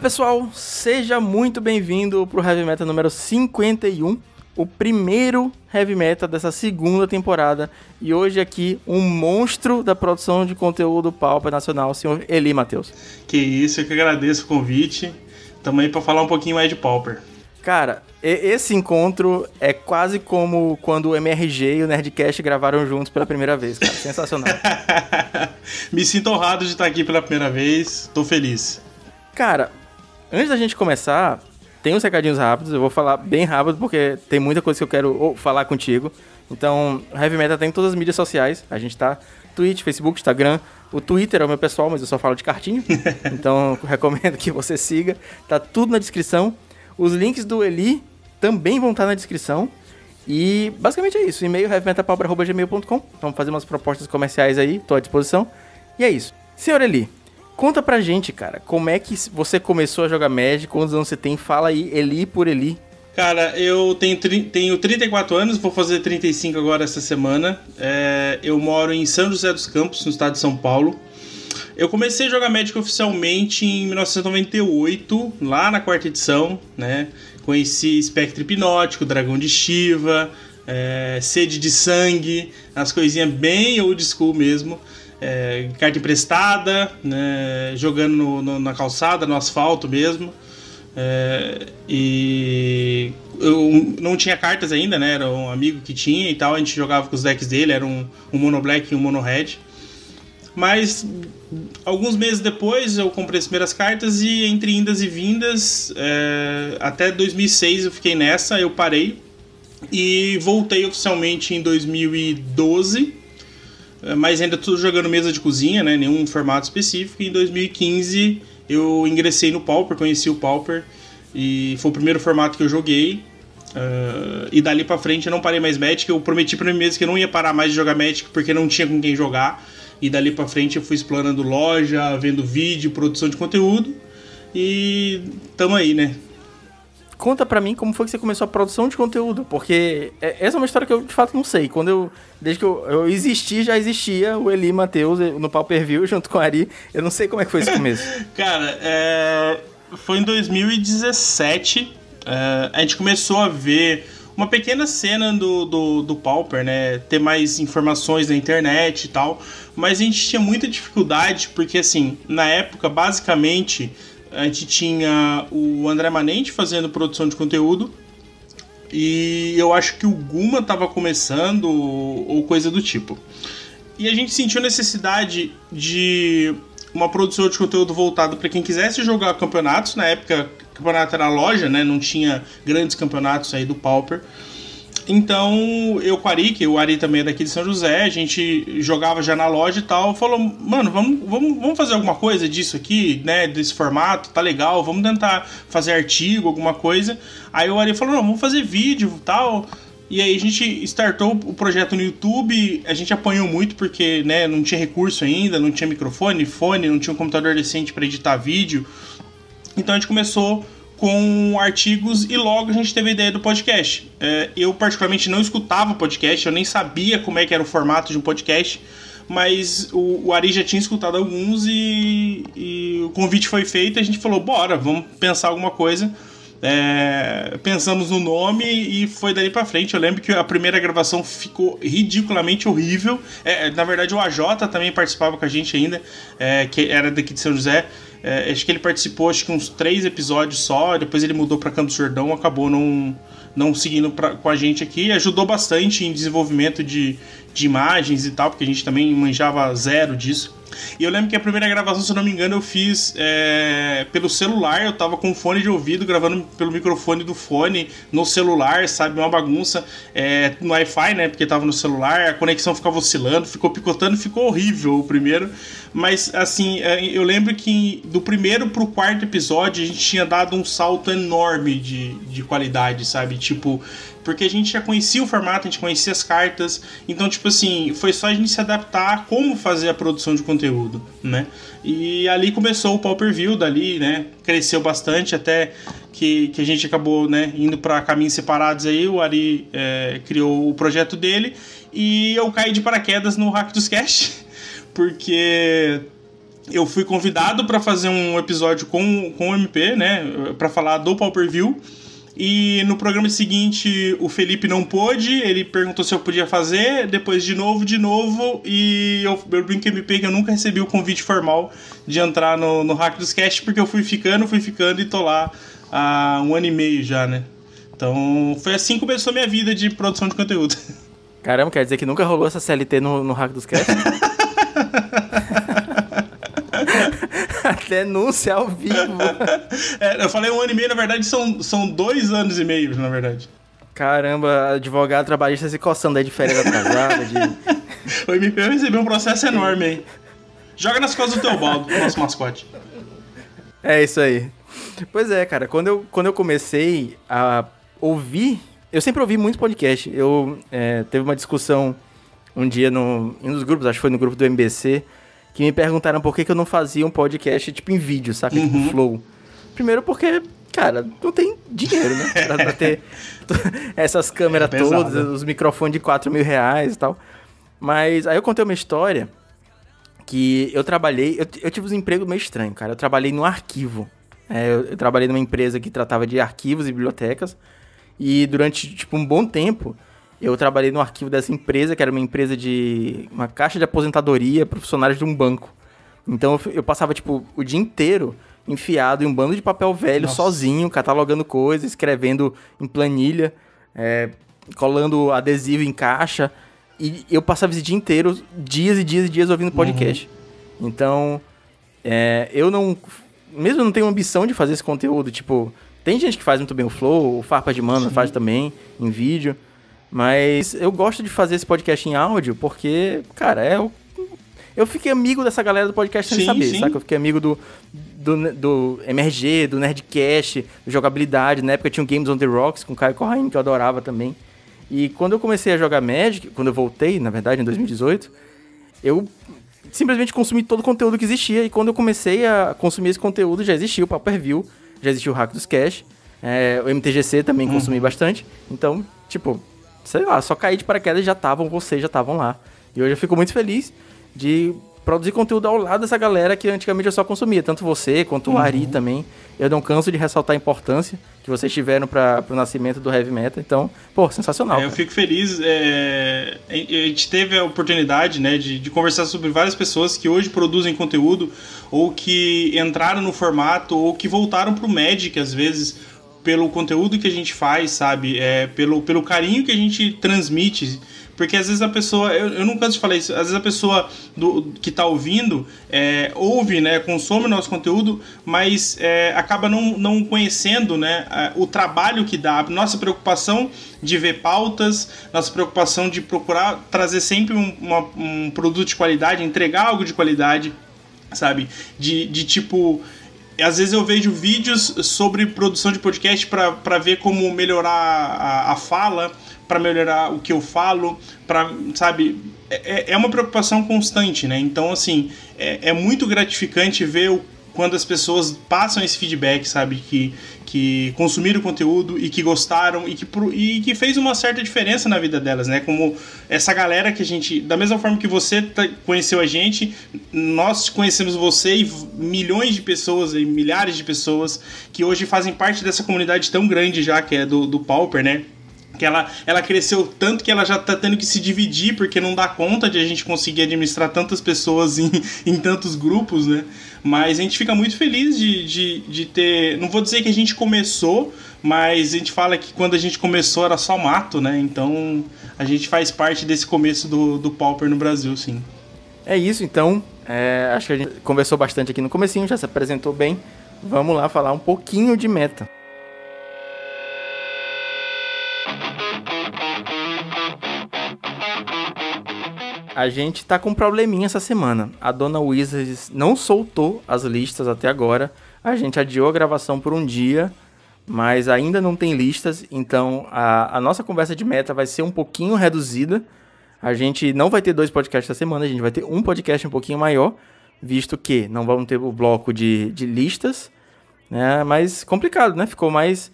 pessoal, seja muito bem-vindo pro Heavy Meta número 51, o primeiro Heavy Meta dessa segunda temporada. E hoje aqui, um monstro da produção de conteúdo Pauper Nacional, o senhor Eli Matheus. Que isso, eu que agradeço o convite. Tamo aí pra falar um pouquinho mais de Pauper. Cara, esse encontro é quase como quando o MRG e o Nerdcast gravaram juntos pela primeira vez, cara. Sensacional. Me sinto honrado de estar aqui pela primeira vez, tô feliz. Cara, antes da gente começar, tem uns recadinhos rápidos, eu vou falar bem rápido porque tem muita coisa que eu quero falar contigo. Então, o Heavy Meta tem em todas as mídias sociais, a gente tá Twitch, Facebook, Instagram, o Twitter é o meu pessoal, mas eu só falo de cartinha, então eu recomendo que você siga, tá tudo na descrição. Os links do Eli também vão estar na descrição. E basicamente é isso, e-mail heavymetapauper@gmail.com. Vamos fazer umas propostas comerciais aí, tô à disposição. E é isso. Senhor Eli, conta pra gente, cara, como é que você começou a jogar Magic, quantos anos você tem? Fala aí, Eli por Eli. Cara, eu tenho 34 anos, vou fazer 35 agora essa semana. Eu moro em São José dos Campos, no estado de São Paulo. Eu comecei a jogar Magic oficialmente em 1998, lá na quarta edição, né? Conheci Espectro Hipnótico, Dragão de Shiva, Sede de Sangue, as coisinhas bem old school mesmo. Carta emprestada, né? Jogando na calçada, no asfalto mesmo. E eu não tinha cartas ainda, né? Era um amigo que tinha e tal, a gente jogava com os decks dele, era um Mono Black e um Mono Red. Mas alguns meses depois eu comprei as primeiras cartas e entre indas e vindas, até 2006 eu fiquei nessa, eu parei e voltei oficialmente em 2012, mas ainda tô jogando mesa de cozinha, né, nenhum formato específico. E em 2015 eu ingressei no Pauper, conheci o Pauper e foi o primeiro formato que eu joguei. E dali pra frente eu não parei mais Magic. Eu prometi pra mim mesmo que eu não ia parar mais de jogar Magic porque não tinha com quem jogar. E dali pra frente eu fui explorando loja, vendo vídeo, produção de conteúdo. E tamo aí, né? Conta pra mim como foi que você começou a produção de conteúdo, porque essa é uma história que eu de fato não sei. Desde que eu existi, já existia o Eli Matheus no Pauper-View junto com a Ari. Eu não sei como é que foi esse começo. Cara, foi em 2017. A gente começou a ver uma pequena cena do Pauper, né? Ter mais informações na internet e tal. Mas a gente tinha muita dificuldade, porque assim, na época, basicamente, a gente tinha o André Manente fazendo produção de conteúdo. E eu acho que o Guma tava começando, ou coisa do tipo. E a gente sentiu necessidade de uma produção de conteúdo voltada para quem quisesse jogar campeonatos. Na época, o campeonato era loja, né? Não tinha grandes campeonatos aí do Pauper. Então, eu com o Ari, que o Ari também é daqui de São José, a gente jogava já na loja e tal, falou, mano, vamos fazer alguma coisa disso aqui, né, desse formato, tá legal, vamos tentar fazer artigo, alguma coisa. Aí o Ari falou, não, vamos fazer vídeo e tal. E aí a gente startou o projeto no YouTube, a gente apanhou muito porque, né, não tinha recurso ainda, não tinha microfone, fone, não tinha um computador decente para editar vídeo. Então a gente começou com artigos e logo a gente teve a ideia do podcast. Eu particularmente não escutava podcast, eu nem sabia como é que era o formato de um podcast, mas o Ari já tinha escutado alguns e o convite foi feito e a gente falou, bora, vamos pensar alguma coisa. Pensamos no nome e foi dali pra frente. Eu lembro que a primeira gravação ficou ridiculamente horrível. Na verdade o AJ também participava com a gente ainda, que era daqui de São José. Acho que ele participou uns 3 episódios só, depois ele mudou pra Campos do Jordão, acabou não seguindo com a gente aqui. Ajudou bastante em desenvolvimento de imagens e tal, porque a gente também manjava zero disso. E eu lembro que a primeira gravação, se eu não me engano, eu fiz pelo celular. Eu tava com fone de ouvido, gravando pelo microfone do fone no celular, sabe? Uma bagunça. No Wi-Fi, né? Porque tava no celular, a conexão ficava oscilando, ficou picotando, ficou horrível o primeiro. Mas, assim, eu lembro que do primeiro pro quarto episódio a gente tinha dado um salto enorme de qualidade, sabe? Tipo, porque a gente já conhecia o formato, a gente conhecia as cartas. Então, tipo assim, foi só a gente se adaptar a como fazer a produção de conteúdo, né? E ali começou o Pauper-View, dali, né? Cresceu bastante até que a gente acabou, né, indo para caminhos separados aí. O Ari criou o projeto dele e eu caí de paraquedas no Hack dos Cash, porque eu fui convidado para fazer um episódio com o MP, né, para falar do Pauper-View. E no programa seguinte o Felipe não pôde, ele perguntou se eu podia fazer, depois de novo, e eu brinquei MP que eu nunca recebi o convite formal de entrar no Hack dos Cast, porque eu fui ficando e tô lá há 1 ano e meio já, né? Então foi assim que começou a minha vida de produção de conteúdo. Caramba, quer dizer que nunca rolou essa CLT no Hack dos Cast? Denúncia ao vivo. Eu falei 1 ano e meio, na verdade são 2 anos e meio, na verdade. Caramba, advogado trabalhista se coçando aí de férias atrasada. O MP recebeu um processo enorme aí. Joga nas costas do Teobaldo, nosso mascote. É isso aí. Pois é, cara, quando eu comecei a ouvir, eu sempre ouvi muito podcast. Teve uma discussão um dia em um dos grupos, acho que foi no grupo do MBC, que me perguntaram por que eu não fazia um podcast, tipo, em vídeo, saca? Tipo, Flow. Primeiro porque, cara, não tem dinheiro, né? Pra ter essas câmeras todas, os microfones de R$4.000 e tal. Mas aí eu contei uma história que eu trabalhei... Eu tive um emprego meio estranho, cara. Eu trabalhei num arquivo. Eu trabalhei numa empresa que tratava de arquivos e bibliotecas. E durante, tipo, um bom tempo... Eu trabalhei no arquivo dessa empresa, que era uma caixa de aposentadoria para funcionários de um banco. Então eu passava, tipo, o dia inteiro enfiado em um bando de papel velho, sozinho, catalogando coisas, escrevendo em planilha, colando adesivo em caixa. E eu passava esse dia inteiro, dias e dias e dias ouvindo podcast. Então, eu não... Mesmo eu não tenho ambição de fazer esse conteúdo, tipo... Tem gente que faz muito bem o Flow, o Farpa de Mana faz também, em vídeo... Mas eu gosto de fazer esse podcast em áudio porque, cara, eu fiquei amigo dessa galera do podcast sem saber, saca? Eu fiquei amigo do MRG, do Nerdcast, do Jogabilidade. Na época tinha o Games on the Rocks com o Caio Corraine, que eu adorava também. E quando eu comecei a jogar Magic, quando eu voltei, na verdade, em 2018, eu simplesmente consumi todo o conteúdo que existia. E quando eu comecei a consumir esse conteúdo, já existia o Pauper-View, já existia o Hack dos Cash, o MTGC também consumi bastante. Então, tipo... Sei lá, só caí de paraquedas e vocês já estavam lá. E hoje eu fico muito feliz de produzir conteúdo ao lado dessa galera que antigamente eu só consumia. Tanto você, quanto o Ari também. Eu não canso de ressaltar a importância que vocês tiveram para o nascimento do Heavy Metal. Então, pô, sensacional. Eu fico feliz. A gente teve a oportunidade, né, de conversar sobre várias pessoas que hoje produzem conteúdo, ou que entraram no formato, ou que voltaram pro Magic, às vezes... pelo conteúdo que a gente faz, sabe? Pelo carinho que a gente transmite. Porque às vezes a pessoa... Eu não canso de falar isso. Às vezes a pessoa que tá ouvindo ouve, né? Consome o nosso conteúdo, mas acaba não conhecendo, né? O trabalho que dá. Nossa preocupação de ver pautas, nossa preocupação de procurar trazer sempre um produto de qualidade, entregar algo de qualidade, sabe? De tipo... Às vezes eu vejo vídeos sobre produção de podcast para ver como melhorar a fala, para melhorar o que eu falo, sabe? É uma preocupação constante, né? Então, assim, é muito gratificante ver quando as pessoas passam esse feedback, sabe? Que consumiram o conteúdo e que gostaram e que fez uma certa diferença na vida delas, né? Como essa galera que a gente... Da mesma forma que você conheceu a gente, nós conhecemos você e milhões de pessoas, e milhares de pessoas que hoje fazem parte dessa comunidade tão grande já, que é do Pauper, né? Que ela cresceu tanto que ela já tá tendo que se dividir, porque não dá conta de a gente conseguir administrar tantas pessoas em tantos grupos, né? Mas a gente fica muito feliz de ter... Não vou dizer que a gente começou, mas a gente fala que quando a gente começou era só mato, né? Então a gente faz parte desse começo do Pauper no Brasil, sim. É isso, então. Acho que a gente conversou bastante aqui no comecinho, já se apresentou bem. Vamos lá falar um pouquinho de meta. A gente tá com um probleminha essa semana. A dona Wizards não soltou as listas até agora. A gente adiou a gravação por um dia, mas ainda não tem listas. Então a nossa conversa de meta vai ser um pouquinho reduzida. A gente não vai ter 2 podcasts essa semana, a gente vai ter um podcast um pouquinho maior, visto que não vamos ter o bloco de listas, né? Mas complicado, né? Ficou mais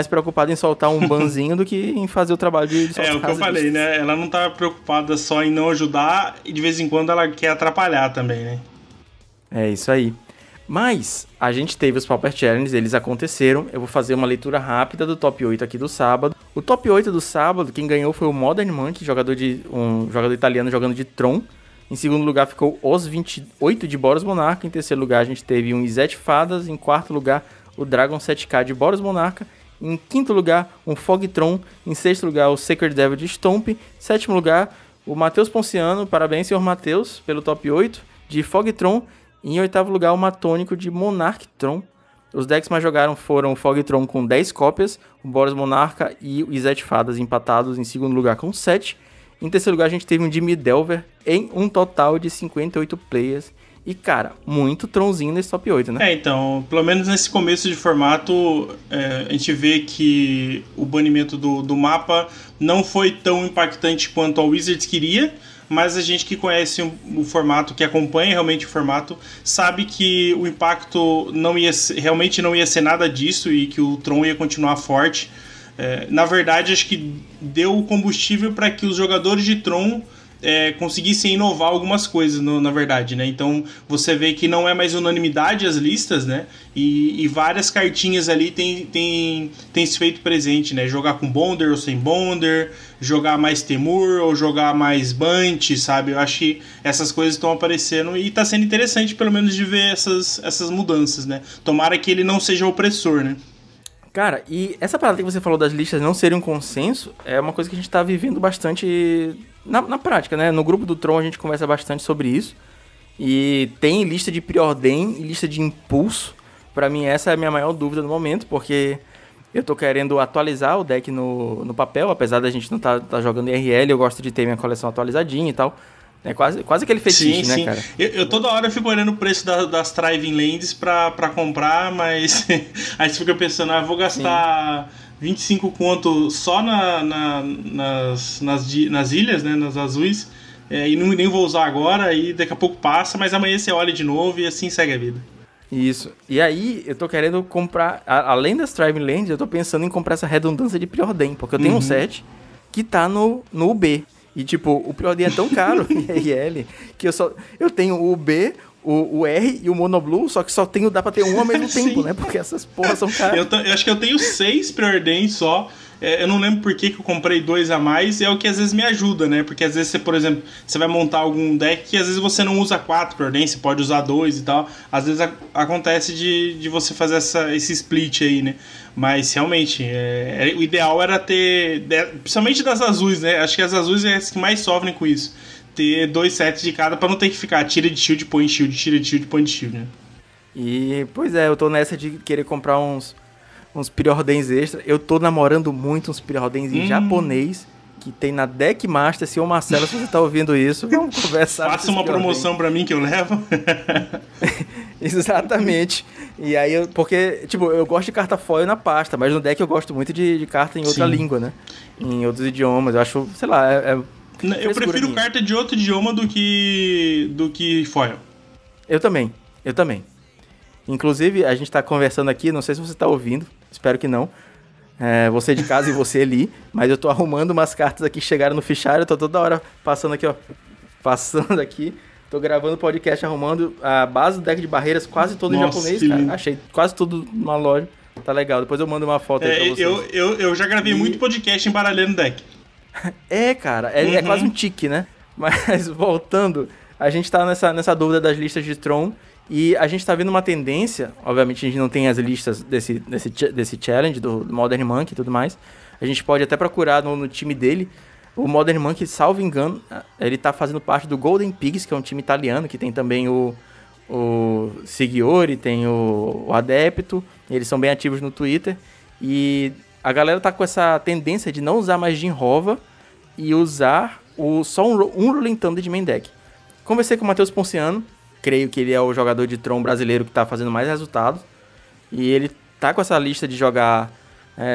preocupada em soltar um banzinho do que em fazer o trabalho de soltar. O que eu falei, né? Ela não tá preocupada só em não ajudar e de vez em quando ela quer atrapalhar também, né? É isso aí. Mas a gente teve os Pauper Challenges, eles aconteceram. Eu vou fazer uma leitura rápida do top 8 aqui do sábado. O top 8 do sábado, quem ganhou foi o Modern Monkey, um jogador italiano jogando de Tron. Em segundo lugar ficou os 28 de Boros Monarca. Em terceiro lugar a gente teve um Izete Fadas. Em quarto lugar o Dragon 7K de Boros Monarca. Em quinto lugar um Fogtron. Em sexto lugar o Sacred Devil de Stomp. Em sétimo lugar o Matheus Ponciano. Parabéns, senhor Matheus, pelo top 8 de Fogtron. Em oitavo lugar, o Matônico de Monarch Tron. Os decks mais jogaram foram o Fogtron com 10 cópias, o Boros Monarca e o Izete Fadas empatados em segundo lugar com 7. Em terceiro lugar, a gente teve um Jimmy Delver em um total de 58 players. E, cara, muito Tronzinho nesse top 8, né? Então, pelo menos nesse começo de formato, a gente vê que o banimento do mapa não foi tão impactante quanto a Wizards queria. Mas a gente que conhece o formato, que acompanha realmente o formato, sabe que o impacto realmente não ia ser nada disso e que o Tron ia continuar forte. Na verdade, acho que deu combustível para que os jogadores de Tron conseguissem inovar algumas coisas, na verdade, né? Então você vê que não é mais unanimidade as listas, né? E várias cartinhas ali tem se feito presente, né? Jogar com Bonder ou sem Bonder, jogar mais Temur ou jogar mais Bunt, sabe? Eu acho que essas coisas estão aparecendo e tá sendo interessante pelo menos de ver essas mudanças, né? Tomara que ele não seja opressor, né? Cara, e essa parada que você falou das listas não serem um consenso é uma coisa que a gente tá vivendo bastante na prática, né? No grupo do Tron a gente conversa bastante sobre isso. E tem lista de preordem e lista de impulso. Pra mim essa é a minha maior dúvida no momento, porque eu tô querendo atualizar o deck no papel, apesar da gente não tá jogando IRL, eu gosto de ter minha coleção atualizadinha e tal. É quase aquele fetiche, sim, né, cara? Eu toda hora fico olhando o preço das Thriving Lands pra comprar, mas aí você fica pensando, vou gastar 25 conto só nas ilhas, né, nas azuis, e nem vou usar agora, e daqui a pouco passa, mas amanhã você olha de novo e assim segue a vida. Isso. E aí, eu tô querendo comprar, além das Thriving Lands, eu tô pensando em comprar essa redundância de preordem, porque eu tenho um set que tá no UB. E, tipo, o preordem é tão caro em IRL que eu tenho o B, o R e o Monoblue, só que dá pra ter um ao mesmo tempo, né? Porque essas porras são caras. Eu acho que eu tenho 6 preordens só. Eu não lembro por que eu comprei 2 a mais, é o que às vezes me ajuda, né? Porque às vezes você, por exemplo, você vai montar algum deck que às vezes você não usa 4 preordens, você pode usar 2 e tal. Às vezes acontece de você fazer esse split aí, né? Mas realmente, o ideal era ter, principalmente das azuis, né? Acho que as azuis é as que mais sofrem com isso. Ter 2 sets de cada pra não ter que ficar tira de shield, põe shield, tira de shield, põe de shield, né? E, pois é, eu tô nessa de querer comprar uns preordens extra. Eu tô namorando muito uns preordens em japonês, que tem na Deck Master. Se o Marcelo, se você tá ouvindo isso, vamos conversar. Faça uma promoção pra mim que eu levo. Exatamente. E aí, porque, tipo, eu gosto de carta foil na pasta, mas no deck eu gosto muito de carta em outra língua, né? Em outros idiomas. Eu acho, sei lá, eu prefiro carta de outro idioma do que foil. Eu também. Inclusive, a gente tá conversando aqui, não sei se você tá ouvindo, espero que não. Você de casa e você ali, mas eu tô arrumando umas cartas aqui que chegaram no fichário, eu tô toda hora passando aqui, tô gravando podcast, arrumando a base do deck de barreiras, quase todo em japonês, cara. Lindo. Achei quase tudo numa loja, tá legal, depois eu mando uma foto aí pra vocês. Eu já gravei muito podcast embaralhando deck. Cara, é quase um tique, né? Mas voltando, a gente tá nessa dúvida das listas de Tron. E a gente tá vendo uma tendência, obviamente a gente não tem as listas desse challenge, do Modern Monkey e tudo mais. A gente pode até procurar no time dele. O Modern Monkey, salvo engano, ele tá fazendo parte do Golden Pigs, que é um time italiano, que tem também o Sigiori, tem o Adepto. Eles são bem ativos no Twitter. E a galera tá com essa tendência de não usar mais Jinrova e usar só um Rolling Thunder de main deck. Conversei com o Matheus Ponciano. Creio que ele é o jogador de Tron brasileiro que tá fazendo mais resultados. E ele tá com essa lista de jogar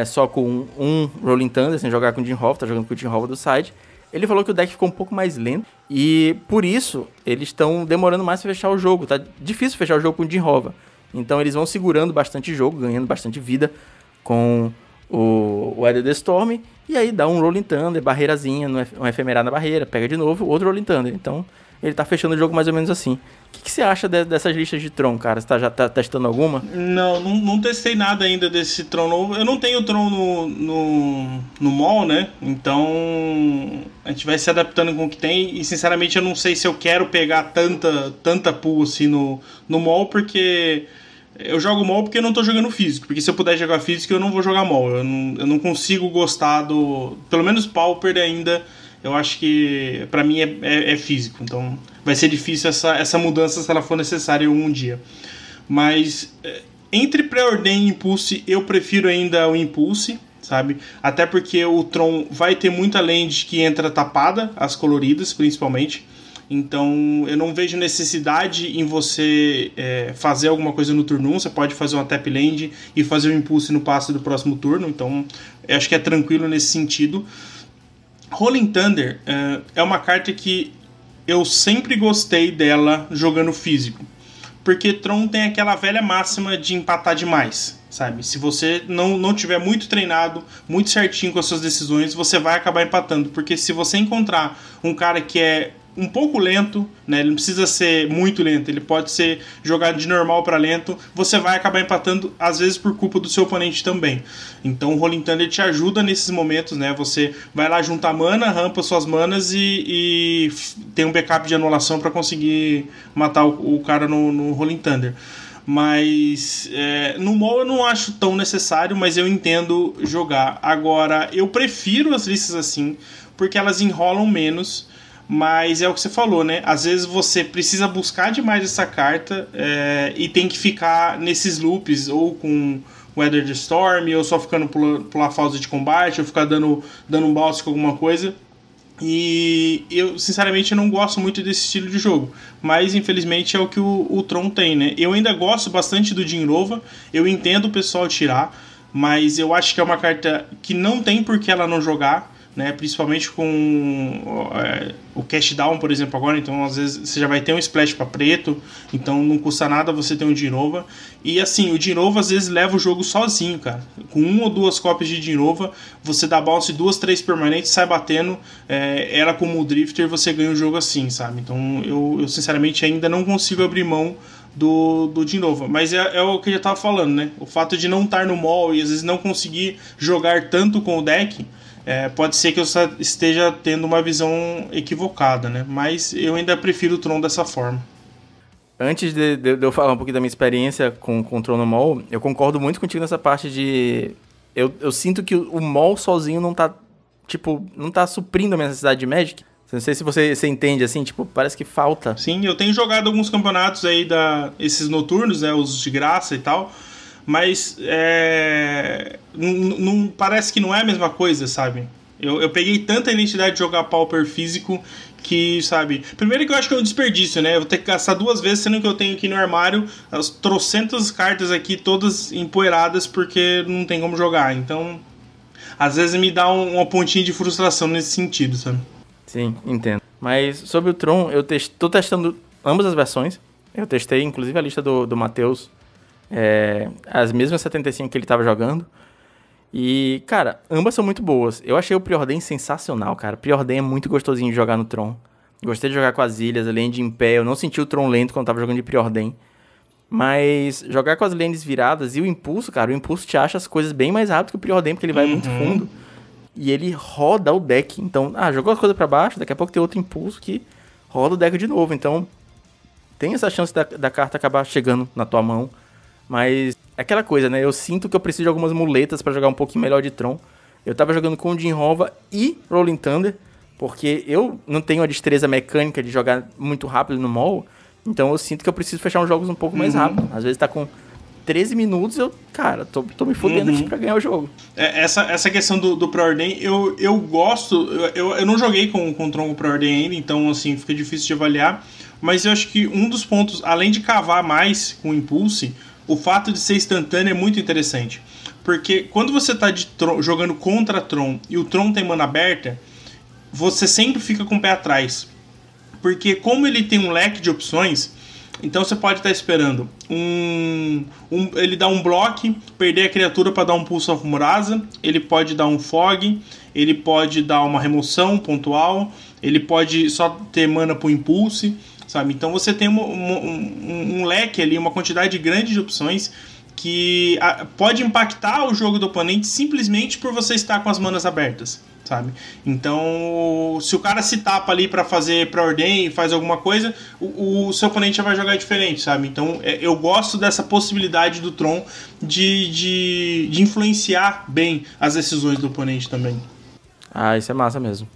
só com um Rolling Thunder, sem jogar com o Jinrova, tá jogando com o Jinrova do side. Ele falou que o deck ficou um pouco mais lento. E por isso, eles estão demorando mais pra fechar o jogo. Tá difícil fechar o jogo com o Jinrova. Então eles vão segurando bastante jogo, ganhando bastante vida com o Weather the Storm. E aí dá um Rolling Thunder, barreirazinha, um efemerado na barreira, pega de novo, outro Rolling Thunder. Então ele tá fechando o jogo mais ou menos assim. O que você acha dessas listas de Tron, cara? Você já tá testando alguma? Não testei nada ainda desse Tron novo. Eu não tenho Tron no mall, né? Então a gente vai se adaptando com o que tem. E sinceramente eu não sei se eu quero pegar tanta pool assim no mall, porque eu jogo mall porque eu não tô jogando físico. Porque se eu puder jogar físico eu não vou jogar mall. Eu não consigo gostar do... Pelo menos Pauper ainda... Eu acho que pra mim é físico, então vai ser difícil essa mudança se ela for necessária um dia. Mas entre Preordain e Impulse, eu prefiro ainda o Impulse, sabe? Até porque o Tron vai ter muita land que entra tapada, as coloridas principalmente. Então eu não vejo necessidade em você fazer alguma coisa no turno 1. Você pode fazer uma tap land e fazer o Impulse no passe do próximo turno. Então eu acho que é tranquilo nesse sentido. Rolling Thunder é uma carta que eu sempre gostei dela jogando físico, porque Tron tem aquela velha máxima de empatar demais, sabe? Se você não tiver muito treinado, muito certinho com as suas decisões, você vai acabar empatando, porque se você encontrar um cara que é um pouco lento, né? Ele não precisa ser muito lento, ele pode ser jogado de normal para lento, você vai acabar empatando, às vezes por culpa do seu oponente também. Então o Rolling Thunder te ajuda nesses momentos, né? Você vai lá juntar mana, rampa suas manas e tem um backup de anulação para conseguir matar o cara no Rolling Thunder. Mas no mall eu não acho tão necessário, mas eu entendo jogar. Agora, eu prefiro as listas assim, porque elas enrolam menos. Mas é o que você falou, né? Às vezes você precisa buscar demais essa carta e tem que ficar nesses loops, ou com Weather the Storm, ou só ficando pular fausa de combate, ou ficar dando um bounce com alguma coisa. E eu, sinceramente, não gosto muito desse estilo de jogo. Mas, infelizmente, é o que o Tron tem, né? Eu ainda gosto bastante do Jinrova, eu entendo o pessoal tirar, mas eu acho que é uma carta que não tem por que ela não jogar, né, principalmente com o Cash Down, por exemplo, agora. Então às vezes você já vai ter um splash para preto, então não custa nada você ter um Jinrova. E assim, o Jinrova às vezes leva o jogo sozinho, cara. Com 1 ou 2 cópias de Jinrova, você dá bounce 2, 3 permanentes, sai batendo, ela como o Drifter, você ganha o jogo assim, sabe? Então eu sinceramente ainda não consigo abrir mão do Jinrova, mas é o que eu já tava falando, né? O fato de não estar no mall e às vezes não conseguir jogar tanto com o deck, pode ser que eu esteja tendo uma visão equivocada, né? Mas eu ainda prefiro o Tron dessa forma. Antes de eu falar um pouquinho da minha experiência com o Tron no mall, eu concordo muito contigo nessa parte de... Eu sinto que o mall sozinho não tá suprindo a minha necessidade de Magic. Não sei se você entende, assim, parece que falta. Sim, eu tenho jogado alguns campeonatos aí, esses noturnos, né? Os de graça e tal... Mas não parece que não é a mesma coisa, sabe? Eu peguei tanta identidade de jogar Pauper físico que, sabe... Primeiro que eu acho que é um desperdício, né? Eu vou ter que gastar 2 vezes, sendo que eu tenho aqui no armário as trocentas cartas aqui, todas empoeiradas, porque não tem como jogar. Então, às vezes me dá uma pontinha de frustração nesse sentido, sabe? Sim, entendo. Mas sobre o Tron, eu tô testando ambas as versões. Eu testei, inclusive, a lista do Matheus. As mesmas 75 que ele tava jogando. E, cara, ambas são muito boas. Eu achei o Preordain sensacional, cara. Preordain é muito gostosinho de jogar no Tron. Gostei de jogar com as ilhas, além de em pé. Eu não senti o Tron lento quando tava jogando de Preordain. Mas jogar com as lanes viradas e o Impulso, cara, o Impulso te acha as coisas bem mais rápido que o Preordain, porque ele vai muito fundo. E ele roda o deck. Então, jogou as coisas pra baixo, daqui a pouco tem outro Impulso que roda o deck de novo. Então, tem essa chance da carta acabar chegando na tua mão. Mas é aquela coisa, né? Eu sinto que eu preciso de algumas muletas pra jogar um pouquinho melhor de Tron. Eu tava jogando com o Jinrova e Rolling Thunder, porque eu não tenho a destreza mecânica de jogar muito rápido no mall. Então eu sinto que eu preciso fechar os jogos um pouco mais rápido. Às vezes tá com 13 minutos, cara, tô me fudendo aqui pra ganhar o jogo. Essa questão do Preordain, eu gosto. Eu não joguei com o Tron Preordain ainda, então assim, fica difícil de avaliar. Mas eu acho que um dos pontos, além de cavar mais com o Impulse, o fato de ser instantâneo é muito interessante. Porque quando você tá jogando contra Tron e o Tron tem mana aberta, você sempre fica com o pé atrás. Porque como ele tem um leque de opções, Então você pode estar esperando ele dar um bloco, perder a criatura para dar um Pulse of Murasa, ele pode dar um Fog, ele pode dar uma remoção pontual, ele pode só ter mana para o Impulse, sabe? Então você tem um leque ali, uma quantidade grande de opções que pode impactar o jogo do oponente simplesmente por você estar com as manas abertas, sabe? Então, se o cara se tapa ali pra fazer pré-ordem, faz alguma coisa, o seu oponente já vai jogar diferente, sabe? Então, eu gosto dessa possibilidade do Tron de influenciar bem as decisões do oponente também. Ah, isso é massa mesmo.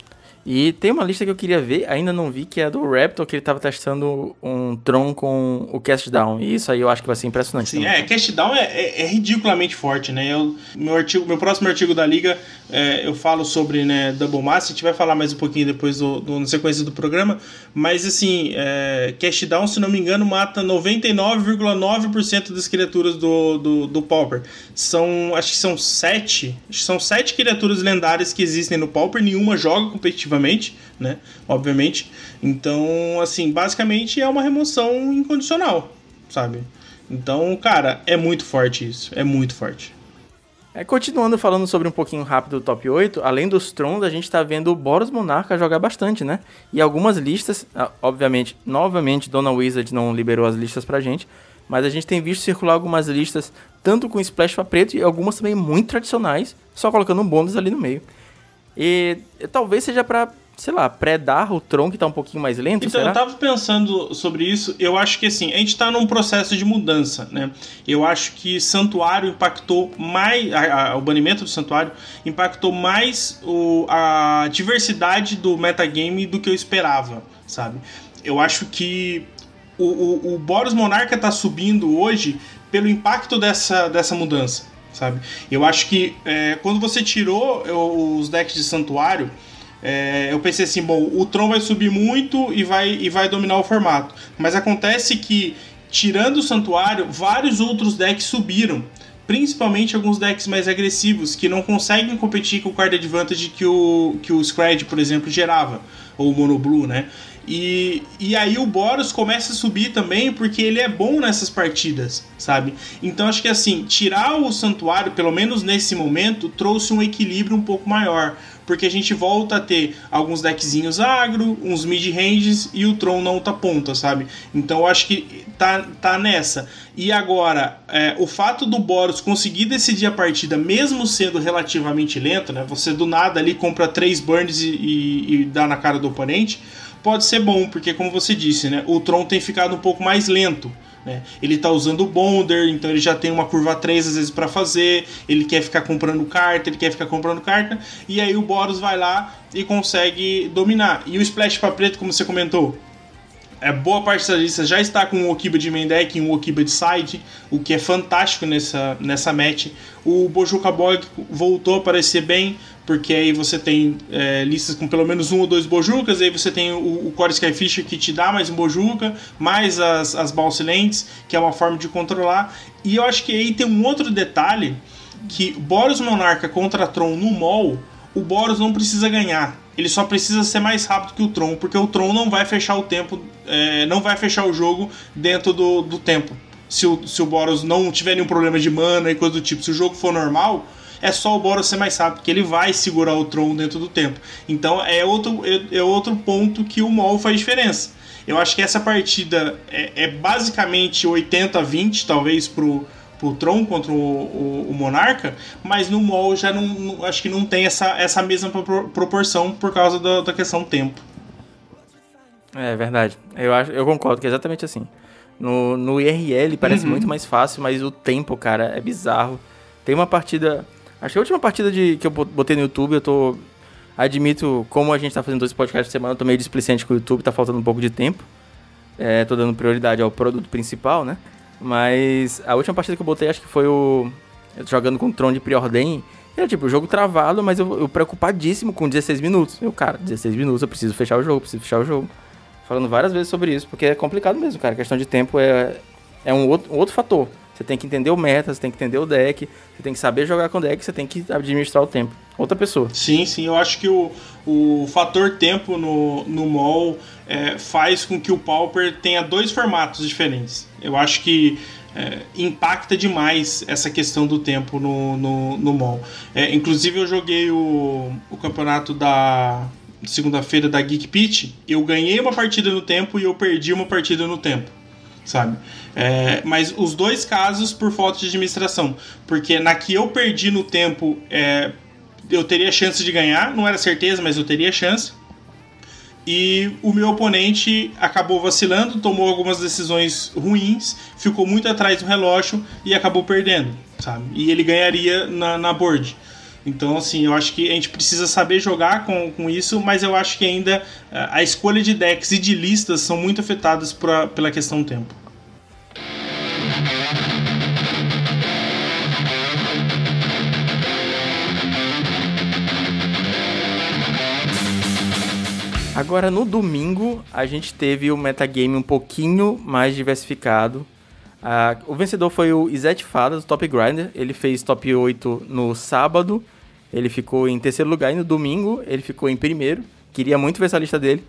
E tem uma lista que eu queria ver, ainda não vi, que é a do Raptor, que ele tava testando um Tron com o Cast Down. E isso aí eu acho que vai ser impressionante. Sim, Cast Down é ridiculamente forte, né? Meu próximo artigo da Liga, eu falo sobre, né, Double Mass, a gente vai falar mais um pouquinho depois na sequência do programa, mas assim, Cast Down, se não me engano, mata 99,9% das criaturas do Pauper. Acho que são 7 criaturas lendárias que existem no Pauper, nenhuma joga competitivamente, né? Obviamente. Então, assim, basicamente é uma remoção incondicional, sabe? Então, cara, é muito forte isso. É muito forte. Continuando falando sobre um pouquinho rápido do top 8, além dos Trons, a gente tá vendo o Boros Monarca jogar bastante, né? E algumas listas, obviamente, novamente, Dona Wizard não liberou as listas pra gente, mas a gente tem visto circular algumas listas, tanto com splash pra preto e algumas também muito tradicionais, só colocando um bônus ali no meio. E talvez seja pra, sei lá, pré-dar o Tron, que tá um pouquinho mais lento, então, será? Eu tava pensando sobre isso, eu acho que assim, a gente tá num processo de mudança, né? Eu acho que Santuário impactou mais, o banimento do Santuário impactou mais a diversidade do metagame do que eu esperava, sabe? Eu acho que o Boros Monarca tá subindo hoje pelo impacto dessa mudança, sabe? Eu acho que quando você tirou os decks de Santuário, eu pensei assim, bom, o Tron vai subir muito e vai dominar o formato. Mas acontece que, tirando o Santuário, vários outros decks subiram. Principalmente alguns decks mais agressivos, que não conseguem competir com o card advantage que o Scred, por exemplo, gerava. Ou o Mono Blue, né? E aí o Boros começa a subir também porque ele é bom nessas partidas, sabe? Então acho que assim, tirar o Santuário, pelo menos nesse momento, trouxe um equilíbrio um pouco maior. Porque a gente volta a ter alguns deckzinhos agro, uns mid-ranges e o Tron na outra ponta, sabe? Então eu acho que tá nessa. E agora, o fato do Boros conseguir decidir a partida, mesmo sendo relativamente lento, né? Você do nada ali compra 3 burns e dá na cara do oponente, pode ser bom, porque como você disse, né? O Tron tem ficado um pouco mais lento. Ele tá usando o Bonder, então ele já tem uma curva 3 às vezes pra fazer, ele quer ficar comprando carta, e aí o Boros vai lá e consegue dominar. E o Splash pra preto, como você comentou, boa parte das listas já está com um Okiba de main deck e um Okiba de side, o que é fantástico nessa match. O Bojuka Bog voltou a aparecer bem, porque aí você tem listas com pelo menos 1 ou 2 Bojukas, aí você tem o Core Skyfisher que te dá mais um Bojuka, mais as Bounce Lands, que é uma forma de controlar. E eu acho que aí tem um outro detalhe, que Boros Monarca contra Tron no mall, o Boros não precisa ganhar. Ele só precisa ser mais rápido que o Tron, porque o Tron não vai fechar o tempo, não vai fechar o jogo dentro do tempo. Se o Boros não tiver nenhum problema de mana e coisa do tipo, se o jogo for normal, é só o Boros ser mais rápido, porque ele vai segurar o Tron dentro do tempo. Então é outro ponto que o mall faz diferença. Eu acho que essa partida é basicamente 80-20, talvez, pro Tron contra o Monarca, mas no mall já não acho que não tem essa mesma proporção por causa da questão tempo. É verdade. Eu concordo que é exatamente assim. No IRL parece muito mais fácil, mas o tempo, cara, é bizarro. Tem uma partida... Acho que a última partida que eu botei no YouTube, admito, como a gente tá fazendo 2 podcasts por semana, eu tô meio displicente com o YouTube, tá faltando um pouco de tempo. Tô dando prioridade ao produto principal, né? Mas a última partida que eu botei, acho que foi eu jogando com o Tron de Preordem. Era tipo, o jogo travado, mas eu preocupadíssimo com 16 minutos. 16 minutos, eu preciso fechar o jogo. Falando várias vezes sobre isso, porque é complicado mesmo, cara. A questão de tempo é um outro fator. Você tem que entender o meta, você tem que entender o deck, você tem que saber jogar com o deck, você tem que administrar o tempo. Outra pessoa. Sim, eu acho que o fator tempo no MOL faz com que o Pauper tenha 2 formatos diferentes. Eu acho que impacta demais essa questão do tempo no MOL. Inclusive eu joguei o campeonato da segunda-feira da Geek Pitch, eu ganhei uma partida no tempo e eu perdi uma partida no tempo, sabe? Mas os 2 casos por falta de administração, porque na que eu perdi no tempo eu teria chance de ganhar, não era certeza, mas eu teria chance. E o meu oponente acabou vacilando, tomou algumas decisões ruins, ficou muito atrás do relógio e acabou perdendo, sabe? E ele ganharia na board. Então, assim, eu acho que a gente precisa saber jogar com isso, mas eu acho que ainda a escolha de decks e de listas são muito afetadas pela questão do tempo. Agora, no domingo, a gente teve o metagame um pouquinho mais diversificado. O vencedor foi o Izete Fadas, o Top Grinder. Ele fez top 8 no sábado. Ele ficou em terceiro lugar. E no domingo, ele ficou em primeiro. Queria muito ver essa lista dele.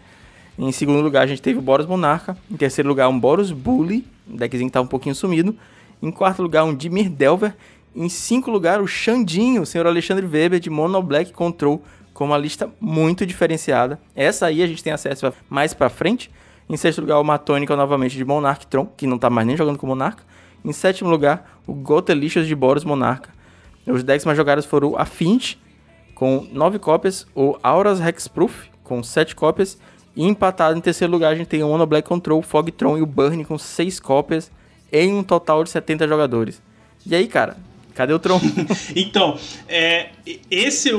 Em segundo lugar, a gente teve o Boros Monarca. Em terceiro lugar, um Boros Bully. Um deckzinho que tá um pouquinho sumido. Em quarto lugar, um Dimir Delver. Em 5 lugar, o Xandinho, o senhor Alexandre Weber, de Mono Black Control, com uma lista muito diferenciada. Essa aí a gente tem acesso mais pra frente. Em sexto lugar, o Matônica, novamente, de Monarch Tron, que não tá mais nem jogando com o Monarca. Em sétimo lugar, o Gotelicious de Boros Monarca. Os decks mais jogados foram o Affinity, com 9 cópias, o Auras Hexproof, com 7 cópias, e empatado em terceiro lugar, a gente tem o Mono Black Control, o Fog Tron e o Burn, com 6 cópias, em um total de 70 jogadores. E aí, cara? Cadê o Tron? Então,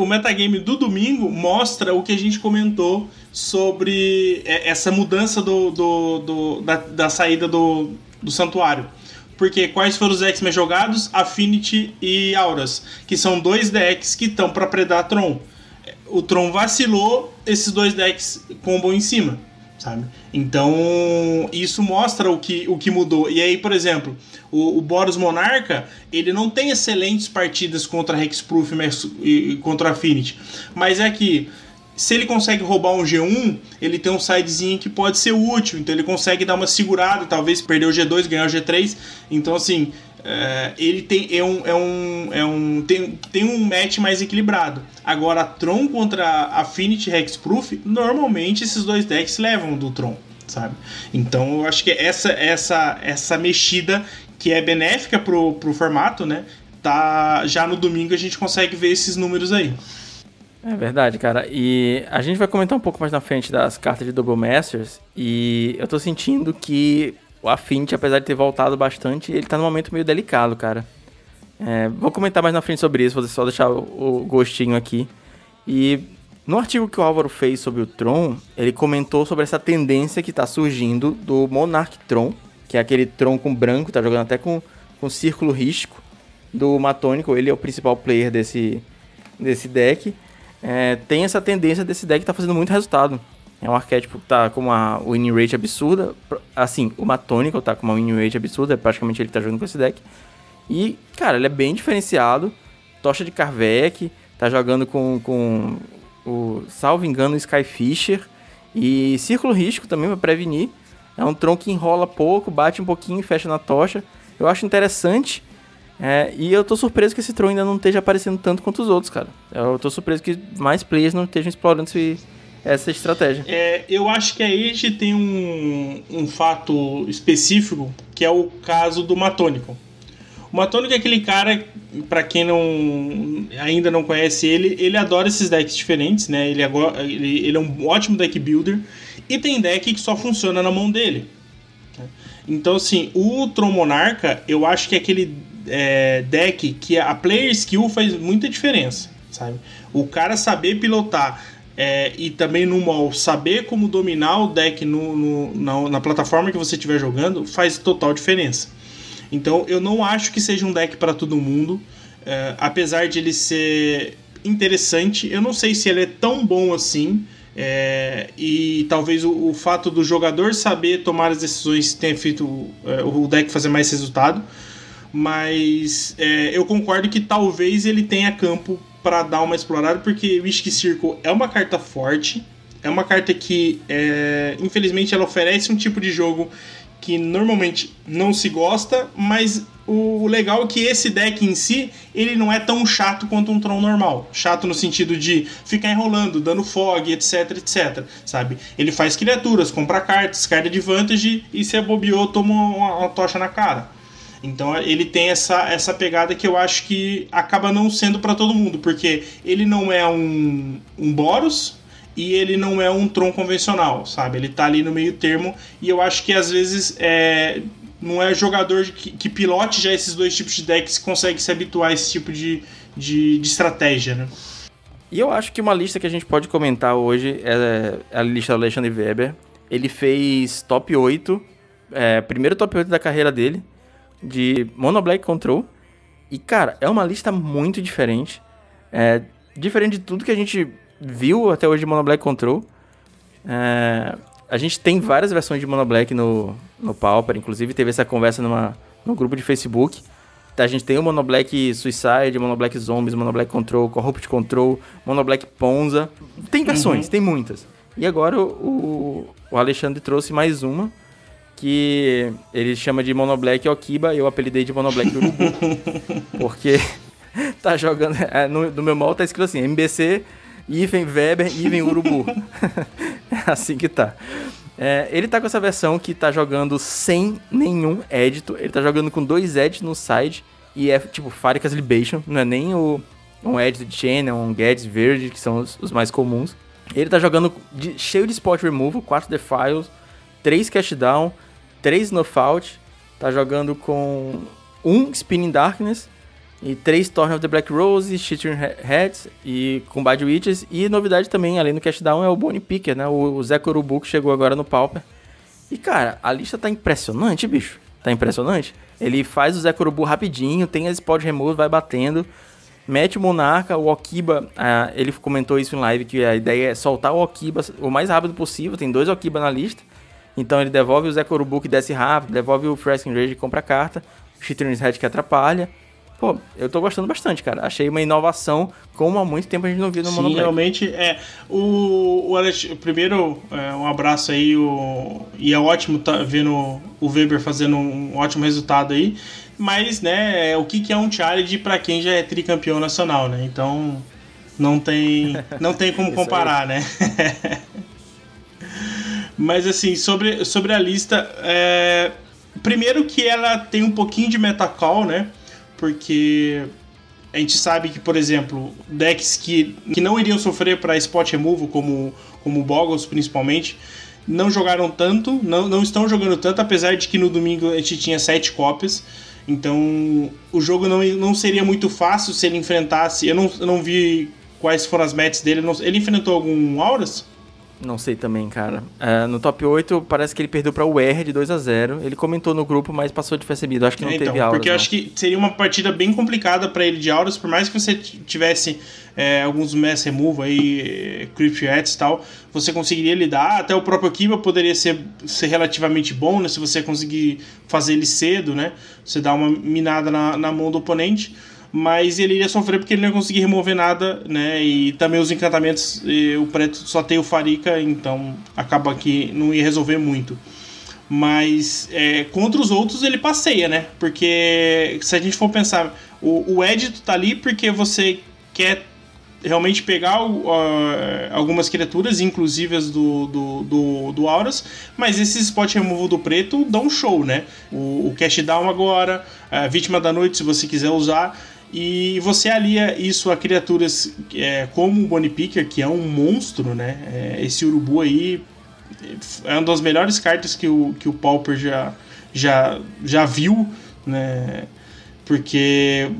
o metagame do domingo mostra o que a gente comentou sobre essa mudança da saída do santuário. Porque quais foram os decks mais jogados? Affinity e Auras, que são 2 decks que estão para predar Tron. O Tron vacilou, esses 2 decks combam em cima, sabe? Então, isso mostra o que mudou. E aí, por exemplo, o Boros Monarca, ele não tem excelentes partidas contra Hexproof e contra Affinity, mas é que se ele consegue roubar um G1, ele tem um sidezinho que pode ser útil, então ele consegue dar uma segurada, talvez perder o G2, ganhar o G3. Então, assim, ele tem um match mais equilibrado. Agora, Tron contra Affinity Hexproof, normalmente esses 2 decks levam do Tron, sabe? Então, eu acho que essa mexida que é benéfica pro formato, né? Já no domingo a gente consegue ver esses números aí. É verdade, cara. E a gente vai comentar um pouco mais na frente das cartas de Double Masters. E eu tô sentindo que o Affinity, apesar de ter voltado bastante, ele tá num momento meio delicado, cara. Vou comentar mais na frente sobre isso, vou só deixar o gostinho aqui. E no artigo que o Álvaro fez sobre o Tron, ele comentou sobre essa tendência que tá surgindo do Monarch Tron, que é aquele Tron com branco, tá jogando até com círculo risco, do Matônico. Ele é o principal player desse deck. Tem essa tendência desse deck que tá fazendo muito resultado. É um arquétipo que tá com uma winning rate absurda. Assim, o Matônico tá com uma winning rate absurda. Praticamente ele tá jogando com esse deck. E, cara, ele é bem diferenciado. Tocha de Karvek. Tá jogando com o, salvo engano, o Skyfisher. E Círculo Risco também pra prevenir. É um Tron que enrola pouco, bate um pouquinho e fecha na tocha. Eu acho interessante. E eu tô surpreso que esse Tron ainda não esteja aparecendo tanto quanto os outros, cara. Eu tô surpreso que mais players não estejam explorando essa estratégia. Eu acho que aí a gente tem um fato específico, que é o caso do Matônico. O Matônico é aquele cara, pra quem ainda não conhece ele adora esses decks diferentes, né? Ele é um ótimo deck builder e tem deck que só funciona na mão dele. Então, assim, o Tron Monarca, eu acho que é aquele deck que a player skill faz muita diferença, sabe? O cara saber pilotar e também no mall saber como dominar o deck na plataforma que você estiver jogando faz total diferença. Então eu não acho que seja um deck para todo mundo, apesar de ele ser interessante. Eu não sei se ele é tão bom assim, e talvez o fato do jogador saber tomar as decisões tenha feito o deck fazer mais resultado. Mas eu concordo que talvez ele tenha campo para dar uma explorada, porque Mystic Circle é uma carta forte, é uma carta que, infelizmente, ela oferece um tipo de jogo que normalmente não se gosta, mas o legal é que esse deck em si, ele não é tão chato quanto um Tron normal. Chato no sentido de ficar enrolando, dando fog, etc, etc, sabe? Ele faz criaturas, compra cartas, carta de vantage, e se bobeou, toma uma tocha na cara. Então ele tem essa pegada que eu acho que acaba não sendo pra todo mundo, porque ele não é um Boros e ele não é um Tron convencional, sabe? Ele tá ali no meio termo, e eu acho que às vezes não é jogador que pilote já esses dois tipos de decks que consegue se habituar a esse tipo de estratégia, né? E eu acho que uma lista que a gente pode comentar hoje é a lista do Alexandre Weber. Ele fez top 8, primeiro top 8 da carreira dele, de Mono Black Control. E, cara, é uma lista muito diferente. Diferente de tudo que a gente viu até hoje de Mono Black Control. A gente tem várias versões de Mono Black no Pauper. Inclusive, teve essa conversa no grupo de Facebook. A gente tem o Mono Black Suicide, Mono Black Zombies, Mono Black Control, Corrupt Control, Mono Black Ponza. Tem versões, tem muitas. E agora o Alexandre trouxe mais uma, que ele chama de Mono Black Okiba, eu apelidei de Mono Black Urubu. Porque tá jogando... no meu mal tá escrito assim, MBC, Iven Weber, Iven Urubu. É assim que tá. Ele tá com essa versão que tá jogando sem nenhum edito. Ele tá jogando com 2 edits no side. E é tipo Faricas Libation. Não é nem um edit de Channel, um Gads verde, que são os mais comuns. Ele tá jogando cheio de Spot Removal, 4 Defiles, 3 Cash Down, 3 Knockout. Tá jogando com 1 Spinning Darkness e 3 Torn of the Black Rose, Chittering Heads e com Bad Witches. E novidade também, além do Cash Down, é o Bone Picker, né? O Zé Corubu, que chegou agora no Pauper. E, cara, a lista tá impressionante, bicho. Tá impressionante. Ele faz o Zé Corubu rapidinho, tem as Spot Remove, vai batendo, mete o Monarca, o Okiba. Ele comentou isso em live, que a ideia é soltar o Okiba o mais rápido possível. Tem 2 Okiba na lista. Então ele devolve o Zé Corubu, que desce rápido, devolve o Fresking Rage, que compra a carta, o Chittering Head, que atrapalha. Pô, eu tô gostando bastante, cara. Achei uma inovação, como há muito tempo a gente não viu no Mono Black. Realmente, o Alex, primeiro, um abraço aí, e é ótimo vendo o Weber fazendo um ótimo resultado aí, mas, né, o que é um challenge pra quem já é tricampeão nacional, né? Então, não tem como comparar, né? Mas, assim, sobre a lista, primeiro que ela tem um pouquinho de metacall, né? Porque a gente sabe que, por exemplo, decks que não iriam sofrer para spot removal, como o Boggles principalmente, não jogaram tanto, não estão jogando tanto, apesar de que no domingo a gente tinha 7 cópias. Então o jogo não seria muito fácil se ele enfrentasse... Eu não vi quais foram as matches dele. Ele enfrentou algum Auras? Não sei também, cara. No top 8, parece que ele perdeu pra UR de 2-0. Ele comentou no grupo, mas passou despercebido. Acho que não teve Auras. Porque eu acho que seria uma partida bem complicada pra ele de Auras, por mais que você tivesse alguns mass remove aí, Crypt Hats e tal, você conseguiria lidar. Até o próprio Kiba poderia ser relativamente bom, né? Se você conseguir fazer ele cedo, né? Você dá uma minada na mão do oponente. Mas ele iria sofrer porque ele não ia conseguir remover nada, né? E também os encantamentos, o preto só tem o Farika, então acaba que não ia resolver muito. Mas contra os outros ele passeia, né? Porque se a gente for pensar, o Edito tá ali porque você quer realmente pegar algumas criaturas, inclusive as do Auras, mas esses Spot Removal do preto dão um show, né? O Cash Down agora, a Vítima da Noite, se você quiser usar. E você alia isso a criaturas como o Bone Picker, que é um monstro, né? Esse urubu aí é uma das melhores cartas que o Pauper já viu, né? Porque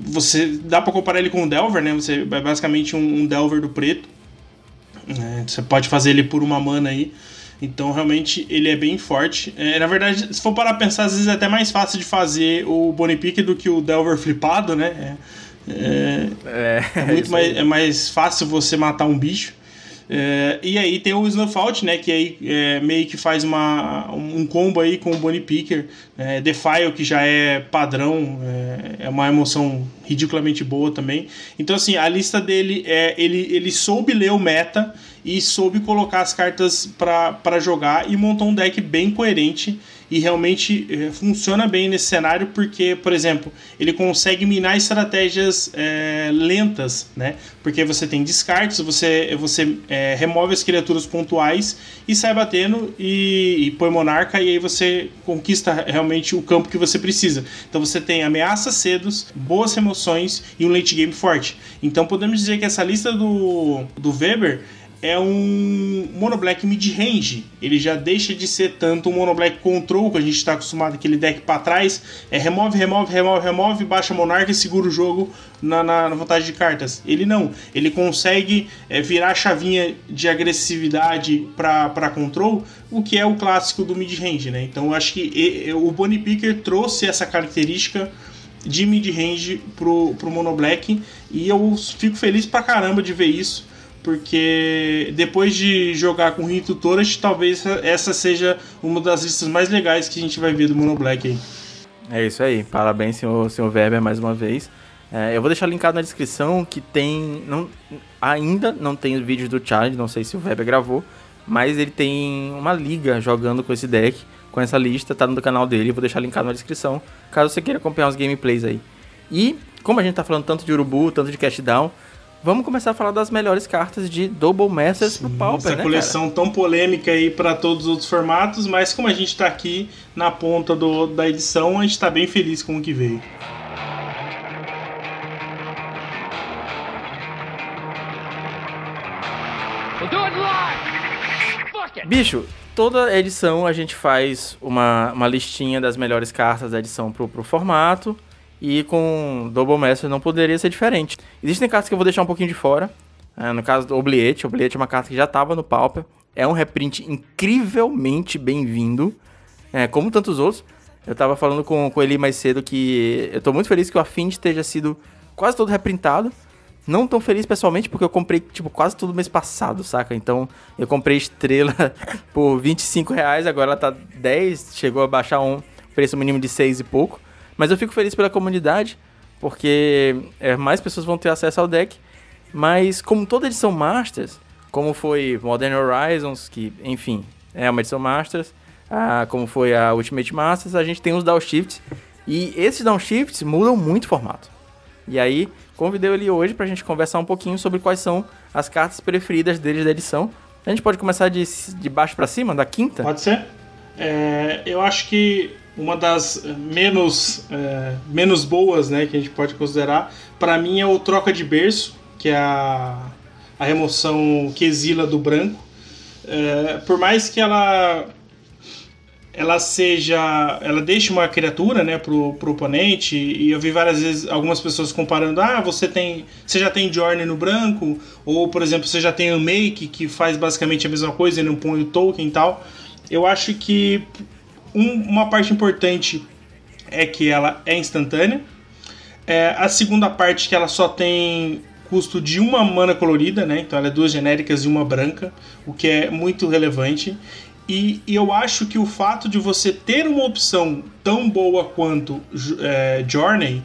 dá pra comparar ele com o Delver, né? Você é basicamente um Delver do preto, né? Você pode fazer ele por uma mana aí. Então realmente ele é bem forte. Na verdade, se for parar pra pensar, às vezes é até mais fácil de fazer o Bone Picker do que o Delver flipado, né? É mais fácil você matar um bicho. E aí tem o Snuffle, né, que aí meio que faz um combo aí com o Bonnie Picker, Defile, que já é padrão, é uma emoção ridiculamente boa também. Então assim, a lista dele, ele soube ler o meta e soube colocar as cartas para jogar e montou um deck bem coerente e realmente funciona bem nesse cenário porque, por exemplo, ele consegue minar estratégias lentas, né? Porque você tem descartes, você remove as criaturas pontuais e sai batendo e põe monarca e aí você conquista realmente o campo que você precisa. Então você tem ameaças cedos, boas remoções e um late game forte. Então podemos dizer que essa lista do Weber é um monoblack mid-range. Ele já deixa de ser tanto um monoblack control, que a gente está acostumado, aquele deck para trás, remove, baixa monarca e segura o jogo na vantagem de cartas. Ele não, ele consegue virar a chavinha de agressividade para control, o que é o clássico do mid-range, né? Então eu acho que o Bonnie Picker trouxe essa característica de mid-range pro monoblack, e eu fico feliz pra caramba de ver isso, porque depois de jogar com Rito Torrent, talvez essa seja uma das listas mais legais que a gente vai ver do Mono Black aí. É isso aí, parabéns, senhor Weber, mais uma vez. Eu vou deixar linkado na descrição que tem... ainda não tem os vídeos do challenge, não sei se o Weber gravou, mas ele tem uma liga jogando com esse deck, com essa lista, tá no canal dele, vou deixar linkado na descrição, caso você queira acompanhar os gameplays aí. E, como a gente tá falando tanto de Urubu, tanto de Cashdown, vamos começar a falar das melhores cartas de Double Masters pro Pauper, essa coleção tão polêmica aí para todos os outros formatos, mas como a gente tá aqui na ponta da edição, a gente tá bem feliz com o que veio. Bicho, toda edição a gente faz uma listinha das melhores cartas da edição pro formato. E com Double Master não poderia ser diferente. Existem cartas que eu vou deixar um pouquinho de fora. No caso do Obliette. Obliette é uma carta que já estava no Pauper. É um reprint incrivelmente bem-vindo. Como tantos outros. Eu estava falando com o Eli mais cedo que eu estou muito feliz que o Affinity esteja sido quase todo reprintado. Não tão feliz pessoalmente porque eu comprei quase tudo mês passado, saca? Então eu comprei Estrela por R$25. Agora ela tá 10. Chegou a baixar um preço mínimo de 6 e pouco. Mas eu fico feliz pela comunidade, porque mais pessoas vão ter acesso ao deck. Mas como toda edição Masters, como foi Modern Horizons, que, enfim, é uma edição Masters, como foi a Ultimate Masters, a gente tem os downshifts. E esses downshifts mudam muito o formato. E aí, convidei ele hoje pra gente conversar um pouquinho sobre quais são as cartas preferidas deles da edição. A gente pode começar de baixo pra cima, da quinta? Pode ser. Eu acho que uma das menos boas, né, que a gente pode considerar, para mim é o Troca de Berço, que é a remoção que exila do branco. Por mais que ela deixe uma criatura, né, pro oponente, e eu vi várias vezes algumas pessoas comparando, você já tem Journey no branco, ou por exemplo, você já tem o Make, que faz basicamente a mesma coisa e não põe o token e tal. Eu acho que uma parte importante é que ela é instantânea. A segunda parte que ela só tem custo de uma mana colorida, né? Então ela é 2 genéricas e uma branca, o que é muito relevante. E eu acho que o fato de você ter uma opção tão boa quanto Journey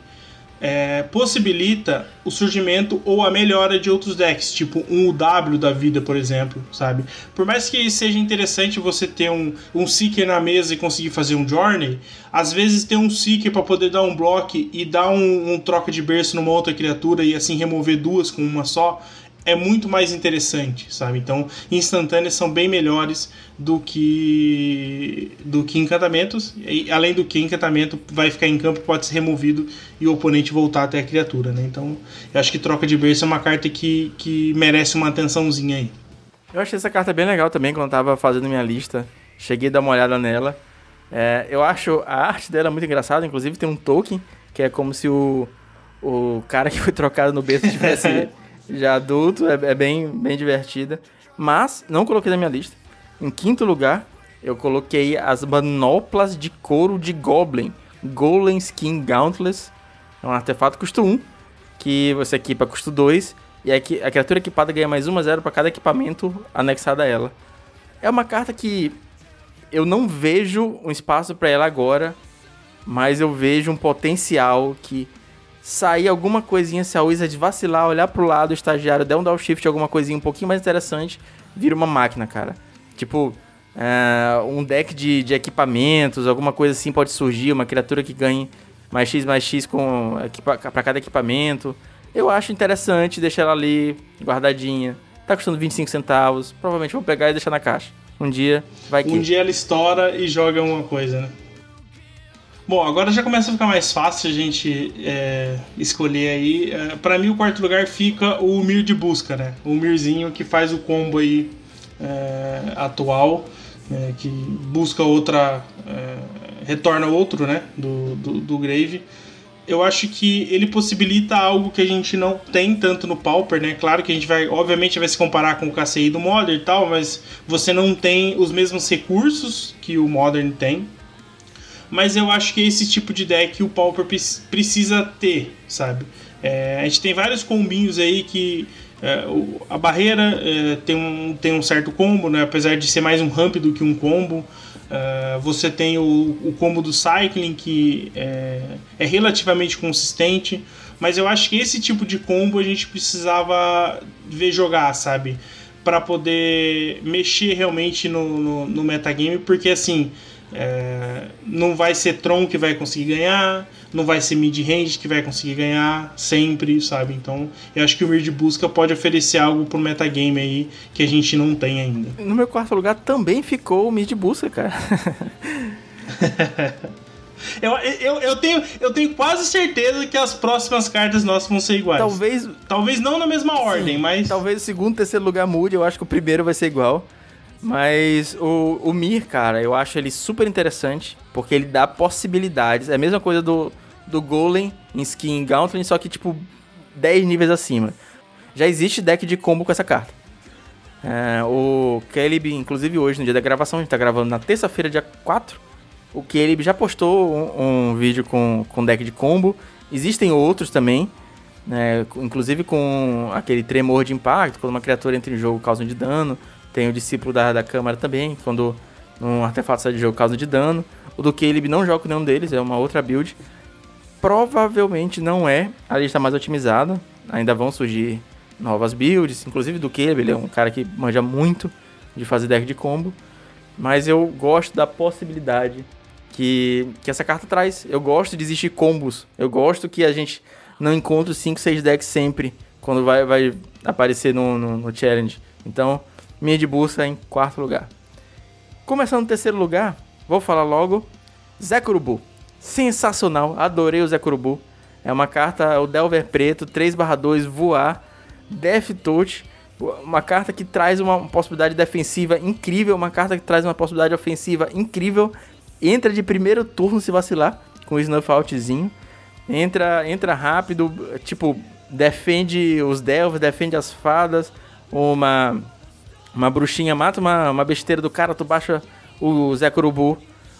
possibilita o surgimento ou a melhora de outros decks, tipo um UW da vida, por exemplo, sabe? Por mais que seja interessante você ter um Seeker na mesa e conseguir fazer um Journey, às vezes ter um Seeker para poder dar um block e dar um troca de berço numa outra criatura e assim remover duas com uma só, é muito mais interessante, sabe? Então, instantâneas são bem melhores do que encantamentos. E, além do que, encantamento vai ficar em campo, pode ser removido e o oponente voltar até a criatura, né? Então, eu acho que Troca de Berço é uma carta que merece uma atençãozinha aí. Eu achei essa carta bem legal também, quando eu tava fazendo minha lista. Cheguei a dar uma olhada nela. Eu acho a arte dela muito engraçada. Inclusive, tem um token, que é como se o cara que foi trocado no berço tivesse... já adulto, é bem divertida. Mas não coloquei na minha lista. Em quinto lugar, eu coloquei as manoplas de couro de Goblin, Golem Skin Gauntless. É um artefato custo 1, que você equipa custo 2. E a criatura equipada ganha mais 1/0 pra cada equipamento anexado a ela. É uma carta que eu não vejo um espaço pra ela agora, mas eu vejo um potencial que sair alguma coisinha, se a Wizard vacilar, olhar pro lado, o estagiário der um downshift, alguma coisinha um pouquinho mais interessante, vira uma máquina, cara. Tipo, um deck de equipamentos, alguma coisa assim pode surgir, uma criatura que ganhe mais X pra cada equipamento. Eu acho interessante deixar ela ali, guardadinha. Tá custando 25 centavos, provavelmente vou pegar e deixar na caixa. Um dia vai que... Um dia ela estoura e joga uma coisa, né? Bom, agora já começa a ficar mais fácil a gente escolher aí. Pra mim, o quarto lugar fica o Mir de busca, né? O Mirzinho que faz o combo aí atual, que busca outra... retorna outro, né? Do Grave. Eu acho que ele possibilita algo que a gente não tem tanto no Pauper, né? Claro que a gente obviamente vai se comparar com o KCI do Modern e tal, mas você não tem os mesmos recursos que o Modern tem. Mas eu acho que é esse tipo de deck o Pauper precisa ter, sabe? A gente tem vários combinhos aí que... a barreira tem um certo combo, né? Apesar de ser mais um ramp do que um combo. Você tem o combo do Cycling, que é relativamente consistente. Mas eu acho que esse tipo de combo a gente precisava ver jogar, sabe? Para poder mexer realmente no metagame, porque assim... não vai ser Tron que vai conseguir ganhar, não vai ser mid-range que vai conseguir ganhar sempre, sabe? Então eu acho que o Mir de busca pode oferecer algo pro metagame aí que a gente não tem ainda. No meu quarto lugar também ficou o Mir de busca, cara. eu tenho quase certeza que as próximas cartas nossas vão ser iguais. Talvez não na mesma ordem, mas... Talvez o segundo e terceiro lugar mude, eu acho que o primeiro vai ser igual. Mas o Mir, cara, eu acho ele super interessante, porque ele dá possibilidades. É a mesma coisa do Golem em skin Gauntlet, só que tipo 10 níveis acima. Já existe deck de combo com essa carta. O Caleb, inclusive hoje, no dia da gravação, a gente tá gravando na terça-feira, dia 4. O Caleb já postou um vídeo com deck de combo. Existem outros também, inclusive com aquele tremor de impacto, quando uma criatura entra em jogo causa de dano. Tem o discípulo da Câmara também, quando um artefato sai de jogo causa de dano. O do Caleb não joga com nenhum deles, é uma outra build. Provavelmente não é a lista mais otimizada. Ainda vão surgir novas builds, inclusive do Caleb, ele é um cara que manja muito de fazer deck de combo. Mas eu gosto da possibilidade que essa carta traz. Eu gosto de existir combos. Eu gosto que a gente não encontre 5, 6 decks sempre, quando vai aparecer no challenge. Então... Mir de busca em quarto lugar. Começando no terceiro lugar, vou falar logo. Zekurubu. Sensacional, adorei o Zekurubu. É uma carta, o Delver preto, 3/2, voar, Death Touch. Uma carta que traz uma possibilidade defensiva incrível, uma carta que traz uma possibilidade ofensiva incrível. Entra de primeiro turno se vacilar, com o Snuff Outzinho. Entra rápido, tipo, defende os Delvers, defende as fadas. Uma bruxinha mata uma besteira do cara, tu baixa o Zekurubu,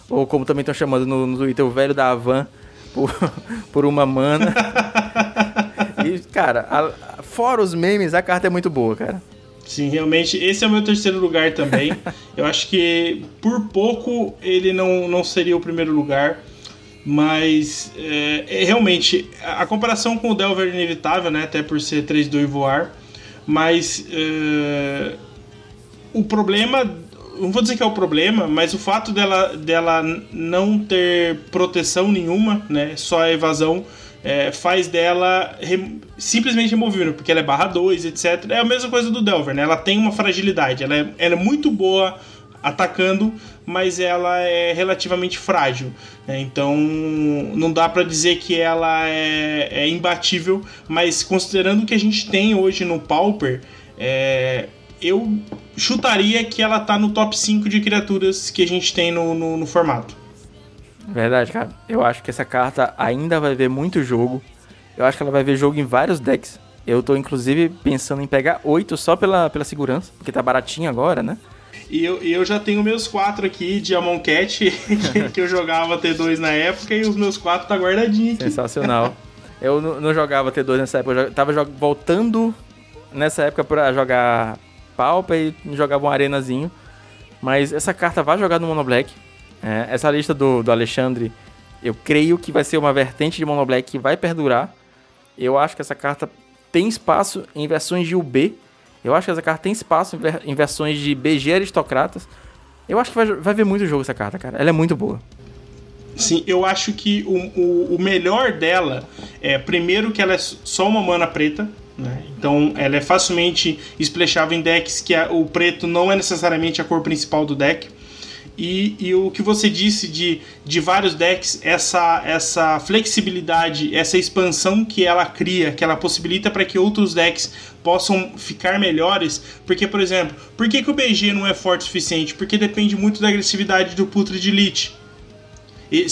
ou como também estão chamando no Twitter, o velho da Havan, por uma mana. E, cara, fora os memes, a carta é muito boa, cara. Sim, realmente, esse é o meu terceiro lugar também. Eu acho que por pouco ele não seria o primeiro lugar, mas realmente, a comparação com o Delver é inevitável, né? Até por ser 3/2 e voar, mas... o problema, não vou dizer que é o problema, mas o fato dela não ter proteção nenhuma, né, só a evasão, faz dela simplesmente removível, porque ela é /2, etc. É a mesma coisa do Delver, né? Ela tem uma fragilidade, ela é muito boa atacando, mas ela é relativamente frágil, né? Então não dá pra dizer que ela é imbatível, mas considerando o que a gente tem hoje no Pauper, eu chutaria que ela tá no top 5 de criaturas que a gente tem no formato. Verdade, cara. Eu acho que essa carta ainda vai ver muito jogo. Eu acho que ela vai ver jogo em vários decks. Eu tô, inclusive, pensando em pegar 8 só pela segurança, porque tá baratinho agora, né? E eu já tenho meus 4 aqui de Amonkhet, que eu jogava T2 na época, e os meus 4 tá guardadinho aqui. Sensacional. Eu não jogava T2 nessa época, eu tava voltando nessa época pra jogar Pauper e jogava um arenazinho. Mas essa carta vai jogar no Mono Black. Essa lista do Alexandre, eu creio que vai ser uma vertente de Mono Black que vai perdurar. Eu acho que essa carta tem espaço em versões de UB. Eu acho que essa carta tem espaço em versões de BG Aristocratas. Eu acho que vai ver muito jogo essa carta, cara. Ela é muito boa. Sim, eu acho que o melhor dela é, primeiro, que ela é só uma mana preta, né? Então ela é facilmente splashável em decks que o preto não é necessariamente a cor principal do deck. E o que você disse de vários decks, essa flexibilidade, essa expansão que ela cria, que ela possibilita para que outros decks possam ficar melhores. Porque, por exemplo, por que o BG não é forte o suficiente? Porque depende muito da agressividade do Putrid Elite. E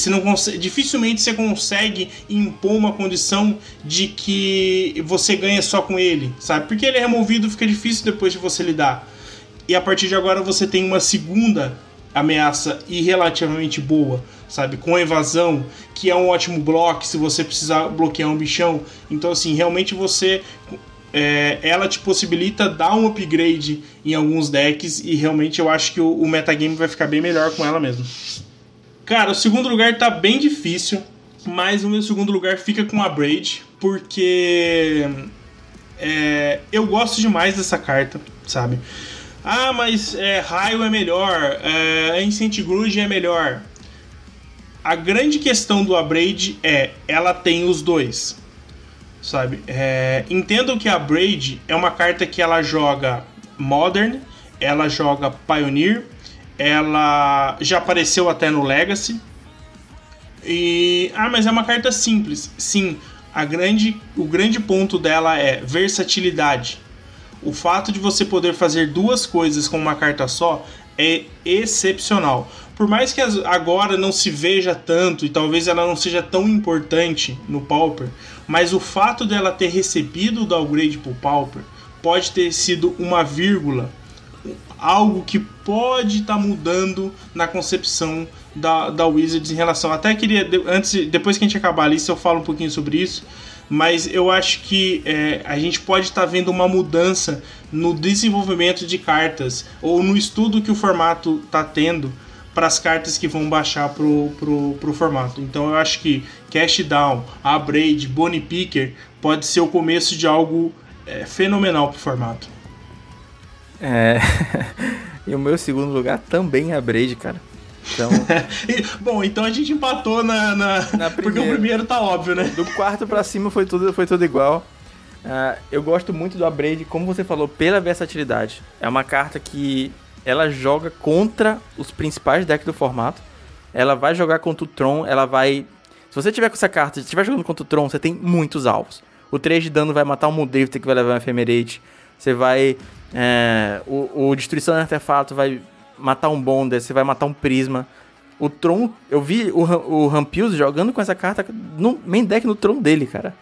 dificilmente você consegue impor uma condição de que você ganha só com ele, sabe? Porque ele é removido, fica difícil depois de você lidar. E a partir de agora você tem uma segunda ameaça e relativamente boa, sabe? Com evasão, que é um ótimo bloco se você precisar bloquear um bichão. Então, assim, realmente ela te possibilita dar um upgrade em alguns decks e realmente eu acho que o metagame vai ficar bem melhor com ela mesmo. Cara, o segundo lugar tá bem difícil, mas o meu segundo lugar fica com a Braid, porque eu gosto demais dessa carta, sabe? Ah, mas raio é melhor, Ancient Grudge é melhor. A grande questão do Abrade ela tem os dois, sabe? Entendo que a Abrade é uma carta que ela joga Modern, ela joga Pioneer, ela já apareceu até no Legacy. Mas é uma carta simples. Sim, o grande ponto dela é versatilidade. O fato de você poder fazer duas coisas com uma carta só é excepcional. Por mais que agora não se veja tanto e talvez ela não seja tão importante no Pauper, mas o fato dela ter recebido o downgrade pro Pauper pode ter sido uma vírgula, algo que pode estar mudando na concepção da Wizards em relação... Até queria, depois que a gente acabar a lista, eu falo um pouquinho sobre isso. Mas eu acho que a gente pode estar vendo uma mudança no desenvolvimento de cartas ou no estudo que o formato está tendo para as cartas que vão baixar pro formato. Então eu acho que Cash Down, Abrade, Bonnie Picker pode ser o começo de algo fenomenal pro formato. E o meu segundo lugar também é Abrade, cara. Então... Bom, então a gente empatou na porque o primeiro tá óbvio, né? Do quarto pra cima foi tudo igual. Eu gosto muito do Abrade, como você falou, pela versatilidade. É uma carta que ela joga contra os principais decks do formato. Ela vai jogar contra o Tron, ela vai... Se você tiver com essa carta, se estiver jogando contra o Tron, você tem muitos alvos. O 3 de dano vai matar um Muldrifter que vai levar um Ephemerate. Você vai... o Destruição de Artefato vai matar um Bonder, você vai matar um Prisma. O Tron, eu vi o Rampius jogando com essa carta no main deck no Tron dele, cara.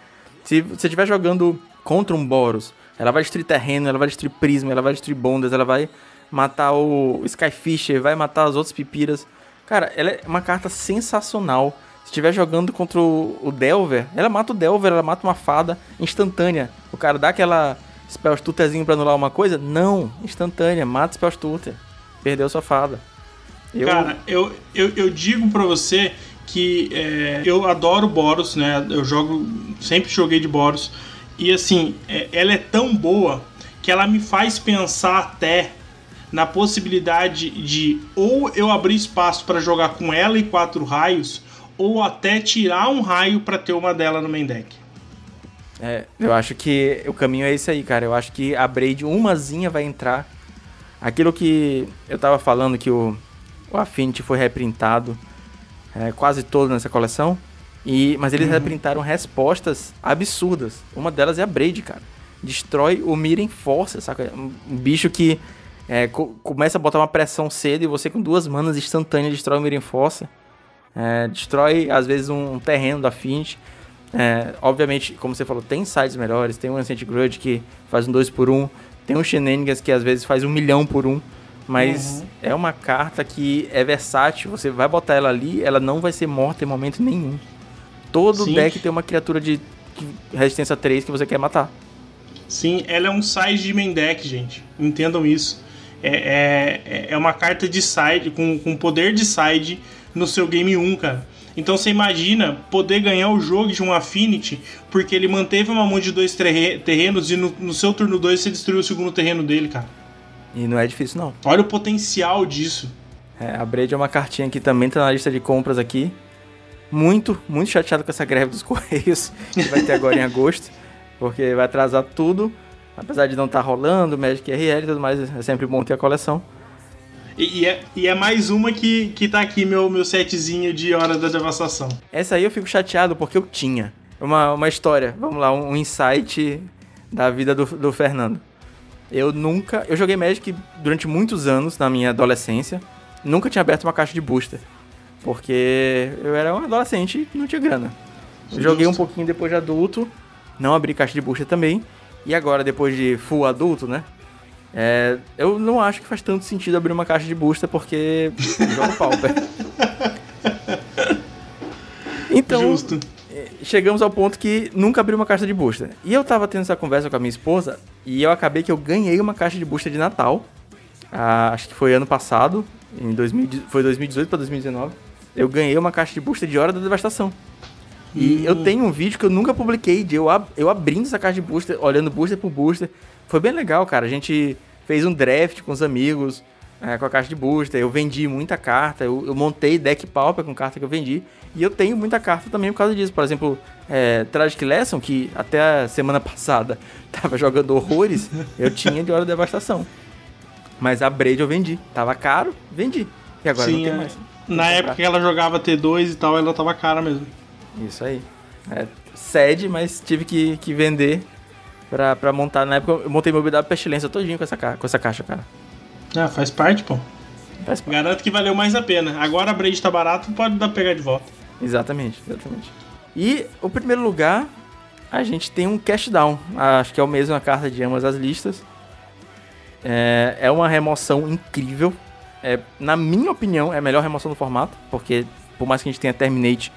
Se você estiver jogando contra um Boros, ela vai destruir terreno, ela vai destruir Prisma, ela vai destruir Bonders, ela vai matar o Skyfisher, vai matar as outras Pipiras. Cara, ela é uma carta sensacional. Se estiver jogando contra o Delver, ela mata o Delver, ela mata uma fada instantânea. O cara dá aquela Spellstuterzinho pra anular uma coisa? Não, instantânea, mata o Spellstuter. Perdeu sua fada. Cara, eu digo pra você que eu adoro Boros, né? Sempre joguei de Boros. E assim, ela é tão boa que ela me faz pensar até na possibilidade de ou eu abrir espaço pra jogar com ela e 4 raios, ou até tirar um raio pra ter uma dela no main deck. Eu acho que o caminho é esse aí, cara. Eu acho que a Braid, umazinha vai entrar. Aquilo que eu tava falando, que o Affinity foi reprintado quase todo nessa coleção, mas eles reprintaram respostas absurdas. Uma delas é a Braid, cara. Destrói o Mirror Force, saca? Um bicho que começa a botar uma pressão cedo e você com 2 manas instantâneas destrói o Mirror Force. Destrói, às vezes, um terreno da Affinity. Obviamente, como você falou, tem sides melhores. Tem o Ancient Grudge que faz um 2x1. Tem o Shenanigans que às vezes faz 1 milhão por 1. Mas é uma carta que é versátil. Você vai botar ela ali, ela não vai ser morta em momento nenhum. Todo deck tem uma criatura de resistência 3 que você quer matar. Sim, ela é um side de main deck, gente. Entendam isso. É uma carta de side, com poder de side no seu game 1, cara. Então você imagina poder ganhar o jogo de um Affinity porque ele manteve uma mão de 2 terrenos e no seu turno 2 você destruiu o segundo terreno dele, cara. E não é difícil, não. Olha o potencial disso. A Braid é uma cartinha que também tá na lista de compras aqui. Muito chateado com essa greve dos Correios que vai ter agora em agosto, porque vai atrasar tudo. Apesar de não estar rolando, Magic RL e tudo mais, é sempre bom ter a coleção. E é mais uma que tá aqui, meu setzinho de Hora da Devastação. Essa aí eu fico chateado porque eu tinha uma história, vamos lá, um insight da vida do Fernando. Eu joguei Magic durante muitos anos na minha adolescência, nunca tinha aberto uma caixa de booster, porque eu era um adolescente e não tinha grana. Eu joguei um pouquinho depois de adulto, não abri caixa de booster também, e agora depois de full adulto, né? Eu não acho que faz tanto sentido abrir uma caixa de booster porque joga Pauper. Então, justo. Chegamos ao ponto que nunca abri uma caixa de booster. E eu tava tendo essa conversa com a minha esposa e eu acabei que eu ganhei uma caixa de booster de Natal. Acho que foi ano passado, foi 2018 para 2019. Eu ganhei uma caixa de booster de Hora da Devastação. E eu tenho um vídeo que eu nunca publiquei de eu abrindo essa caixa de booster, olhando booster por booster. Foi bem legal, cara. A gente fez um draft com os amigos, com a caixa de booster. Eu vendi muita carta. Eu montei deck Pauper com carta que eu vendi. E eu tenho muita carta também por causa disso. Por exemplo, Tragic Lesson, que até a semana passada tava jogando horrores, eu tinha de Hora da Devastação. Mas a Braid eu vendi. Tava caro, vendi. E agora não tem mais. Na época que ela jogava T2 e tal, ela tava cara mesmo. Isso aí. Cede, mas tive que vender pra montar. Na época eu montei meu BW Pestilência todinho com essa caixa, cara. Faz parte, pô. Garanto que valeu mais a pena. Agora a Braid tá barato, pode pegar de volta. Exatamente. E o primeiro lugar, a gente tem um Cast Down. Acho que é a mesma carta de ambas as listas. É uma remoção incrível. Na minha opinião, é a melhor remoção do formato, porque por mais que a gente tenha Terminate,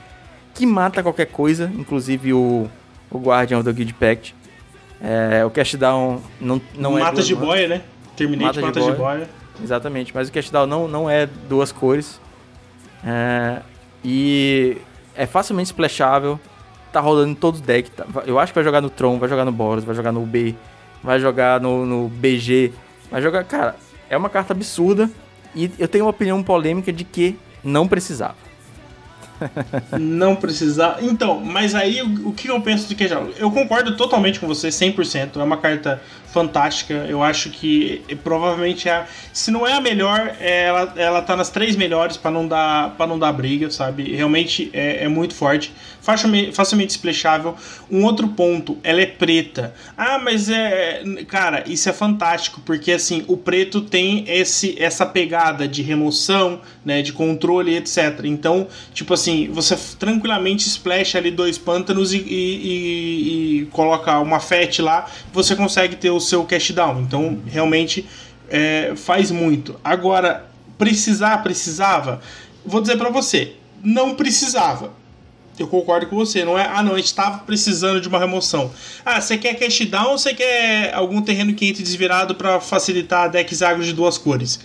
que mata qualquer coisa, inclusive o Guardian do Guild Pact. O Cast Down não é mata de boia, né? Terminate mata de boia. Exatamente, mas o Cast Down não é duas cores. E é facilmente splashável. Tá rolando em todos os decks. Eu acho que vai jogar no Tron, vai jogar no Boros, vai jogar no UB, vai jogar no BG. Vai jogar... Cara, é uma carta absurda. E eu tenho uma opinião polêmica de que não precisava. Não precisar. Então, mas aí o que eu penso de Cast Down? Eu concordo totalmente com você, 100%. É uma carta fantástica. Eu acho que provavelmente se não é a melhor, ela tá nas 3 melhores pra não dar briga, sabe? Realmente é muito forte. Facilmente splashável. Um outro ponto, ela é preta. Mas cara, isso é fantástico, porque assim, o preto tem essa pegada de remoção, né, de controle, etc. Então, tipo assim, você tranquilamente splasha ali 2 pântanos e coloca uma FET lá, você consegue ter o seu Cast Down. Então, realmente faz muito. Agora, precisava? Vou dizer pra você, não precisava. Eu concordo com você, não a gente tava precisando de uma remoção. Você quer Cast Down ou você quer algum terreno quente desvirado pra facilitar decks agro de 2 cores?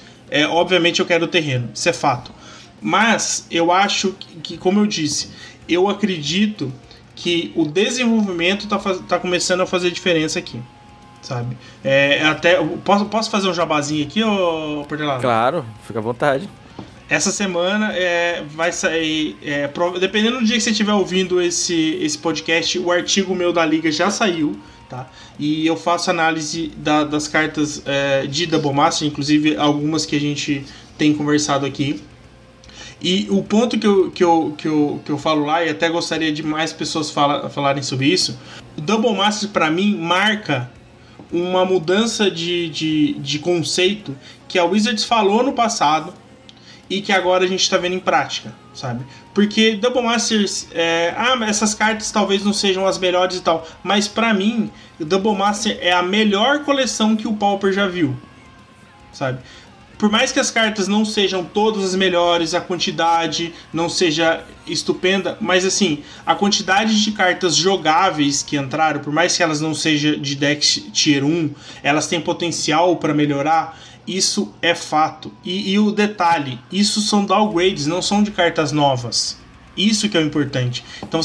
Obviamente eu quero o terreno, isso é fato. Mas eu acho que, como eu disse, eu acredito que o desenvolvimento tá começando a fazer diferença aqui, sabe? Até posso fazer um jabazinho aqui, ô Portelado? Claro, fica à vontade. Essa semana vai sair, dependendo do dia que você estiver ouvindo esse podcast, o artigo meu da Liga já saiu, tá? E eu faço análise das cartas de Double Master, inclusive algumas que a gente tem conversado aqui. E o ponto que eu falo lá, e até gostaria de mais pessoas falarem sobre isso, o Double Master pra mim marca uma mudança de conceito que a Wizards falou no passado e que agora a gente tá vendo em prática, sabe? Porque Double Masters, essas cartas talvez não sejam as melhores e tal, mas pra mim, o Double Master é a melhor coleção que o Pauper já viu, sabe? por mais que as cartas não sejam todas as melhores, a quantidade não seja estupenda, mas assim, a quantidade de cartas jogáveis que entraram, por mais que elas não sejam de deck tier 1, elas têm potencial para melhorar, isso é fato. E o detalhe, isso são downgrades, não são de cartas novas. Isso que é o importante. Então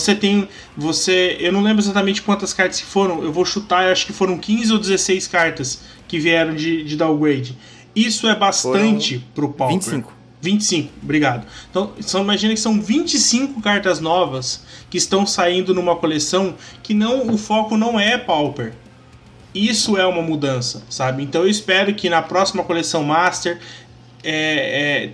eu não lembro exatamente quantas cartas que foram, eu vou chutar, eu acho que foram 15 ou 16 cartas que vieram de downgrade. Isso é bastante pro Pauper. 25, obrigado. Então, imagina que são 25 cartas novas que estão saindo numa coleção que o foco não é Pauper. Isso é uma mudança, sabe? Então eu espero que na próxima coleção Master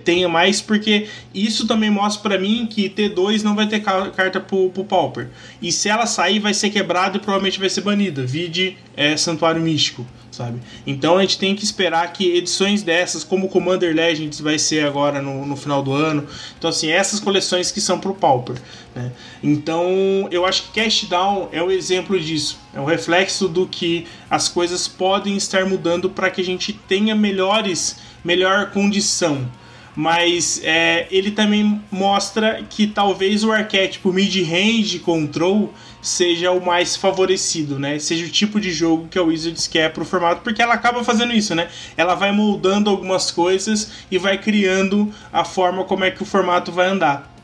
tenha mais, porque isso também mostra pra mim que T2 não vai ter carta pro Pauper. E se ela sair, vai ser quebrada e provavelmente vai ser banida. Vide Santuário Místico, sabe? Então a gente tem que esperar que edições dessas, como Commander Legends vai ser agora no final do ano. Então assim, essas coleções que são pro Pauper, né? Então eu acho que Cast Down é um exemplo disso. É um reflexo do que as coisas podem estar mudando para que a gente tenha melhor condição. Mas ele também mostra que talvez o arquétipo mid-range control seja o mais favorecido, né? Seja o tipo de jogo que a Wizards quer pro formato, porque ela acaba fazendo isso, né? Ela vai moldando algumas coisas e vai criando a forma como é que o formato vai andar.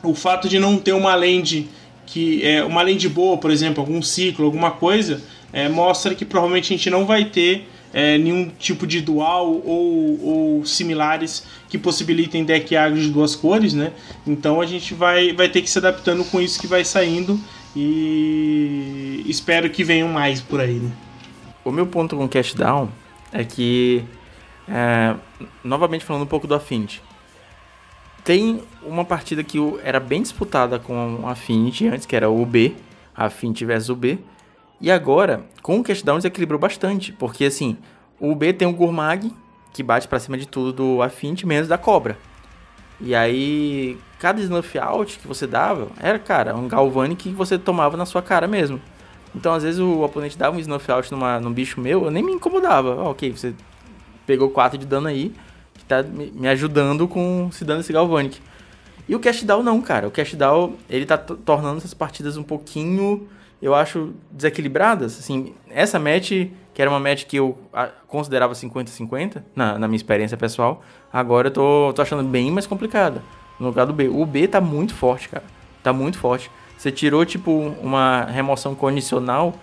O fato de não ter uma land uma land boa, por exemplo, algum ciclo, alguma coisa, mostra que provavelmente a gente não vai ter nenhum tipo de dual ou similares que possibilitem deck agro de 2 cores, né? Então a gente vai ter que se adaptando com isso que vai saindo e espero que venham mais por aí, né? O meu ponto com Cast Down é que, novamente falando um pouco do Affinity, tem uma partida que era bem disputada com o Affinity antes, que era o UB, Affinity versus UB. E agora, com o Cast Down, desequilibrou bastante. Porque, assim, o UB tem o Gurmag, que bate pra cima de tudo do Affinity, menos da Cobra. E aí, cada snuff out que você dava era, cara, um Galvanic que você tomava na sua cara mesmo. Então, às vezes, o oponente dava um snuff out num bicho meu, eu nem me incomodava. Ok, você pegou 4 de dano aí, que tá me ajudando com se dando esse Galvanic. E o Cast Down não, cara. O Cast Down, ele tá tornando essas partidas um pouquinho, eu acho, desequilibradas. Assim, essa match, que era uma match que eu considerava 50-50, na minha experiência pessoal, agora eu tô achando bem mais complicada. No lugar do B. O B tá muito forte, cara. Tá muito forte. Você tirou, tipo, uma remoção condicional,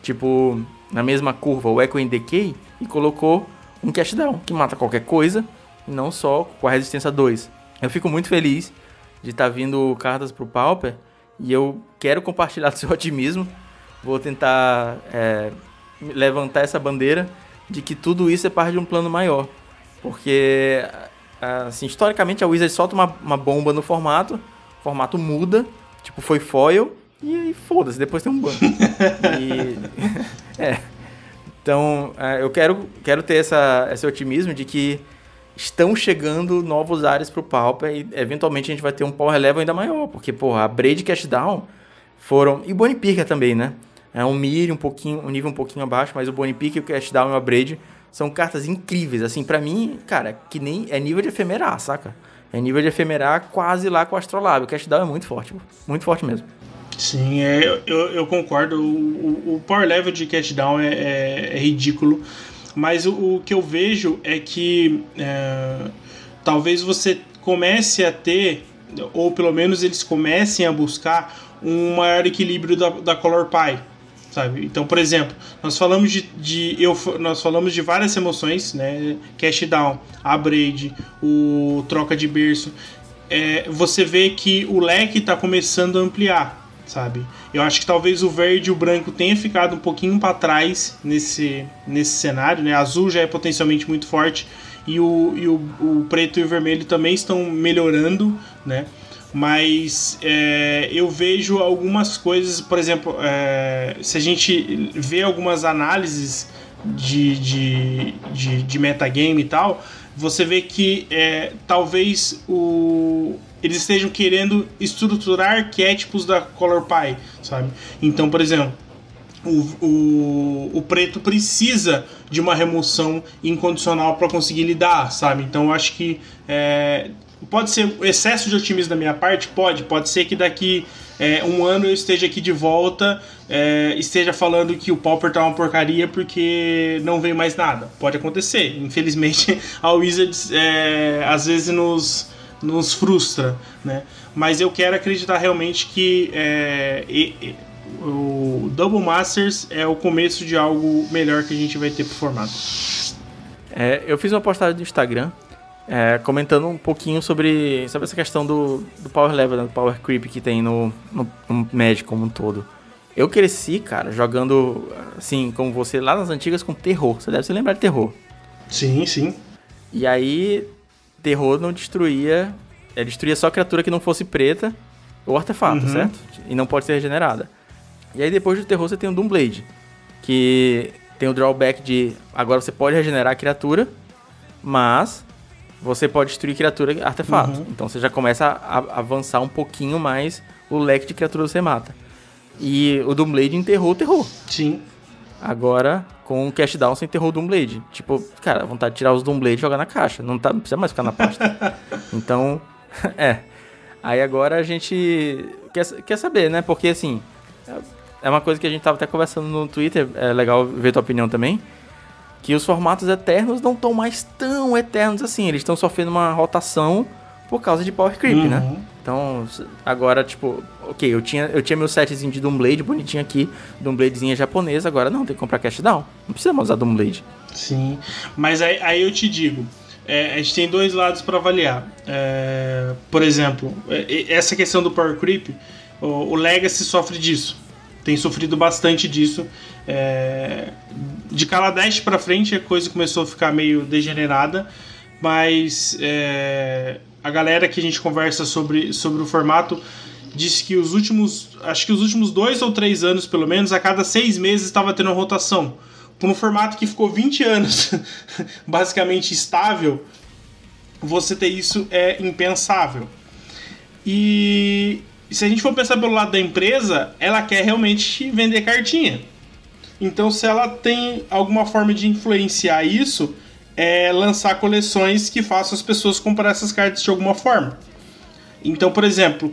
tipo, na mesma curva, o Echo in Decay, e colocou um Cast Down, que mata qualquer coisa, e não só com a resistência 2. Eu fico muito feliz de estar vindo cartas pro Pauper, e eu quero compartilhar do seu otimismo. Vou tentar levantar essa bandeira de que tudo isso é parte de um plano maior. Porque, assim, historicamente a Wizard solta uma bomba no formato, o formato muda, tipo, foi foil, e aí foda-se, depois tem um ban. Então, eu quero ter esse otimismo de que estão chegando novos áreas pro Pauper e eventualmente a gente vai ter um power level ainda maior, porque, porra, a Braid e Cast Down foram... E Bonnie Picker também, né? É um nível um pouquinho abaixo, mas o Bonnie Picker, o Cast Down e a Braid são cartas incríveis. Assim, pra mim, cara, que nem... É nível de efemerar, saca? É nível de efemerar quase lá com o Astrolabe. O Cast Down é muito forte mesmo. Sim, eu concordo. O power level de Cast Down é ridículo. Mas o que eu vejo é que talvez você comece a ter, ou pelo menos eles comecem a buscar um maior equilíbrio da Color Pie, sabe? Então, por exemplo, nós falamos de várias emoções, né? Cast Down, a Braid, o troca de berço. Você vê que o leque está começando a ampliar, sabe? Eu acho que talvez o verde e o branco tenha ficado um pouquinho para trás nesse cenário, né? Azul já é potencialmente muito forte e o preto e o vermelho também estão melhorando, né? Mas eu vejo algumas coisas, por exemplo, se a gente vê algumas análises de metagame e tal, você vê que talvez eles estejam querendo estruturar arquétipos da Color Pie, sabe? Então, por exemplo, o preto precisa de uma remoção incondicional para conseguir lidar, sabe? Então eu acho que pode ser excesso de otimismo da minha parte, pode ser que daqui um ano eu esteja aqui de volta, esteja falando que o Pauper tá uma porcaria porque não vem mais nada. Pode acontecer. Infelizmente a Wizards às vezes nos frustra, né? Mas eu quero acreditar realmente que o Double Masters é o começo de algo melhor que a gente vai ter pro formato. Eu fiz uma postagem no Instagram comentando um pouquinho sobre essa questão do Power Level, né, do Power Creep que tem no Magic como um todo. Eu cresci, cara, jogando assim, como você, lá nas antigas com Terror. Você deve se lembrar de Terror. Sim, sim. E aí, Terror não destruía... destruía só criatura que não fosse preta ou artefato, certo? E não pode ser regenerada. E aí depois do Terror você tem o Doomblade, que tem o drawback de... Agora você pode regenerar a criatura, mas você pode destruir criatura artefato. Então você já começa a avançar um pouquinho mais o leque de criaturas que você mata. E o Doomblade enterrou o Terror. Sim. Agora, com o Cast Down, você enterrou o Doomblade. Tipo, cara, vontade de tirar os Doomblade e jogar na caixa. Não precisa mais ficar na pasta. Então, Aí agora a gente quer saber, né? Porque, assim, é uma coisa que a gente tava até conversando no Twitter, é legal ver tua opinião também, que os formatos eternos não estão mais tão eternos assim. Eles estão sofrendo uma rotação por causa de Power Creep, né? Então, agora, tipo, ok, eu tinha meu setzinho de Doomblade bonitinho aqui, Doombladezinha japonesa, agora não, tem que comprar Cast Down. Não precisa mais usar Doomblade. Sim, mas aí eu te digo, a gente tem dois lados para avaliar. Por exemplo, essa questão do Power Creep, o Legacy sofre disso. Tem sofrido bastante disso. De Kaladesh pra frente a coisa começou a ficar meio degenerada, mas a galera que a gente conversa sobre o formato disse que acho que os últimos 2 ou 3 anos, pelo menos, a cada 6 meses estava tendo uma rotação. Por um formato que ficou 20 anos basicamente estável, você ter isso é impensável. E se a gente for pensar pelo lado da empresa, ela quer realmente vender cartinha. Então, se ela tem alguma forma de influenciar isso, lançar coleções que façam as pessoas comprar essas cartas de alguma forma. Então, por exemplo,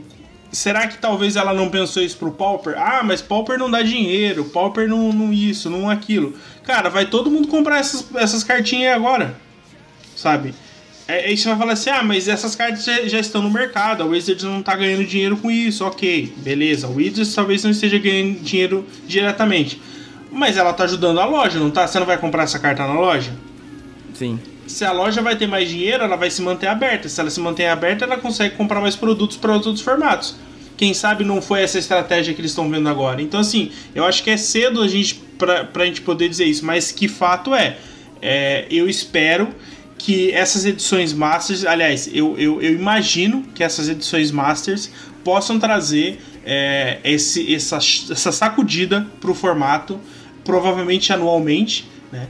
será que talvez ela não pensou isso pro Pauper? Mas Pauper não dá dinheiro, Pauper não isso, não aquilo. Cara, vai todo mundo comprar essas cartinhas agora, sabe? Aí você vai falar assim, mas essas cartas já estão no mercado, a Wizards não tá ganhando dinheiro com isso, ok, beleza. A Wizards talvez não esteja ganhando dinheiro diretamente, mas ela tá ajudando a loja, não tá? Você não vai comprar essa carta na loja? Sim. Se a loja vai ter mais dinheiro, ela vai se manter aberta. Se ela se mantém aberta, ela consegue comprar mais produtos para outros formatos. Quem sabe não foi essa estratégia que eles estão vendo agora. Então, assim, eu acho que é cedo pra gente poder dizer isso, mas que fato eu espero que essas edições Masters, aliás, eu imagino que essas edições Masters possam trazer essa sacudida pro formato, provavelmente anualmente, né?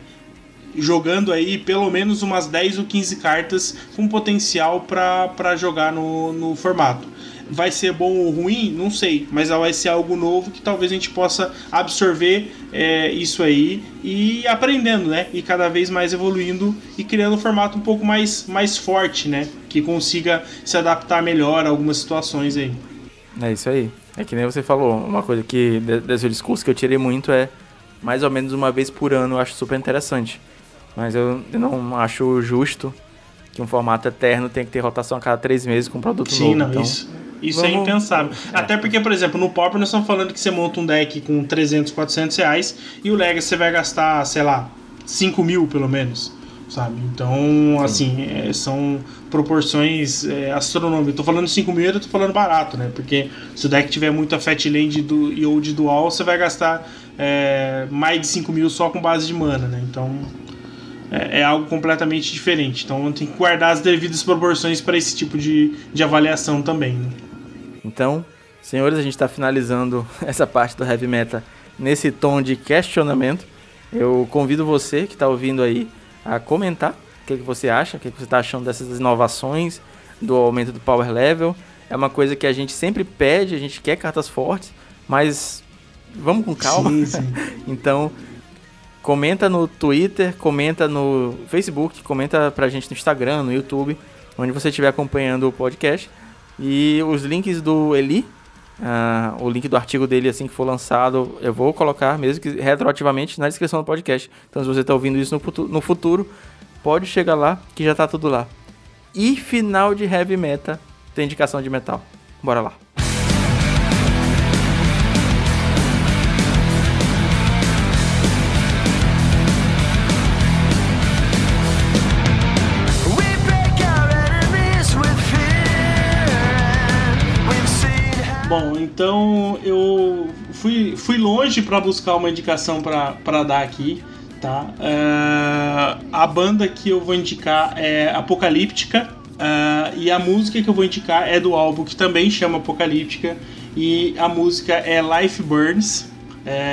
Jogando aí pelo menos umas 10 ou 15 cartas com potencial para jogar no formato. Vai ser bom ou ruim? Não sei, mas vai ser algo novo que talvez a gente possa absorver isso aí e ir aprendendo, né? E cada vez mais evoluindo e criando um formato um pouco mais forte, né? Que consiga se adaptar melhor a algumas situações aí. É isso aí. É que nem você falou, uma coisa que desse discurso que eu tirei muito mais ou menos uma vez por ano, eu acho super interessante. Mas eu não acho justo que um formato eterno tenha que ter rotação a cada 3 meses com um produto novo. Sim, não, então, isso é impensável. Até porque, por exemplo, no Pauper nós estamos falando que você monta um deck com 300, 400 reais e o Legacy você vai gastar, sei lá, 5 mil pelo menos, sabe? Então, assim, são proporções astronômicas. Eu tô falando 5 mil e eu tô falando barato, né? Porque se o deck tiver muita Fat Land ou de Dual, você vai gastar mais de 5 mil só com base de mana, né? Então é algo completamente diferente. Então tem que guardar as devidas proporções para esse tipo de avaliação também, né? Então, senhores, a gente está finalizando essa parte do Heavy Meta nesse tom de questionamento. Eu convido você que está ouvindo aí a comentar o que você acha, o que você está achando dessas inovações, do aumento do Power Level. É uma coisa que a gente sempre pede, a gente quer cartas fortes, mas vamos com calma. Sim, sim. Então, comenta no Twitter, comenta no Facebook, comenta pra gente no Instagram, no YouTube, onde você estiver acompanhando o podcast. E os links do Eli, o link do artigo dele assim que for lançado, eu vou colocar mesmo que retroativamente na descrição do podcast. Então se você está ouvindo isso no futuro, pode chegar lá que já tá tudo lá. E final de Heavy Meta tem indicação de metal. Bora lá. Bom, então eu fui longe para buscar uma indicação para dar aqui, tá? A banda que eu vou indicar é Apocalíptica, e a música que eu vou indicar é do álbum que também chama Apocalíptica, e a música é Life Burns.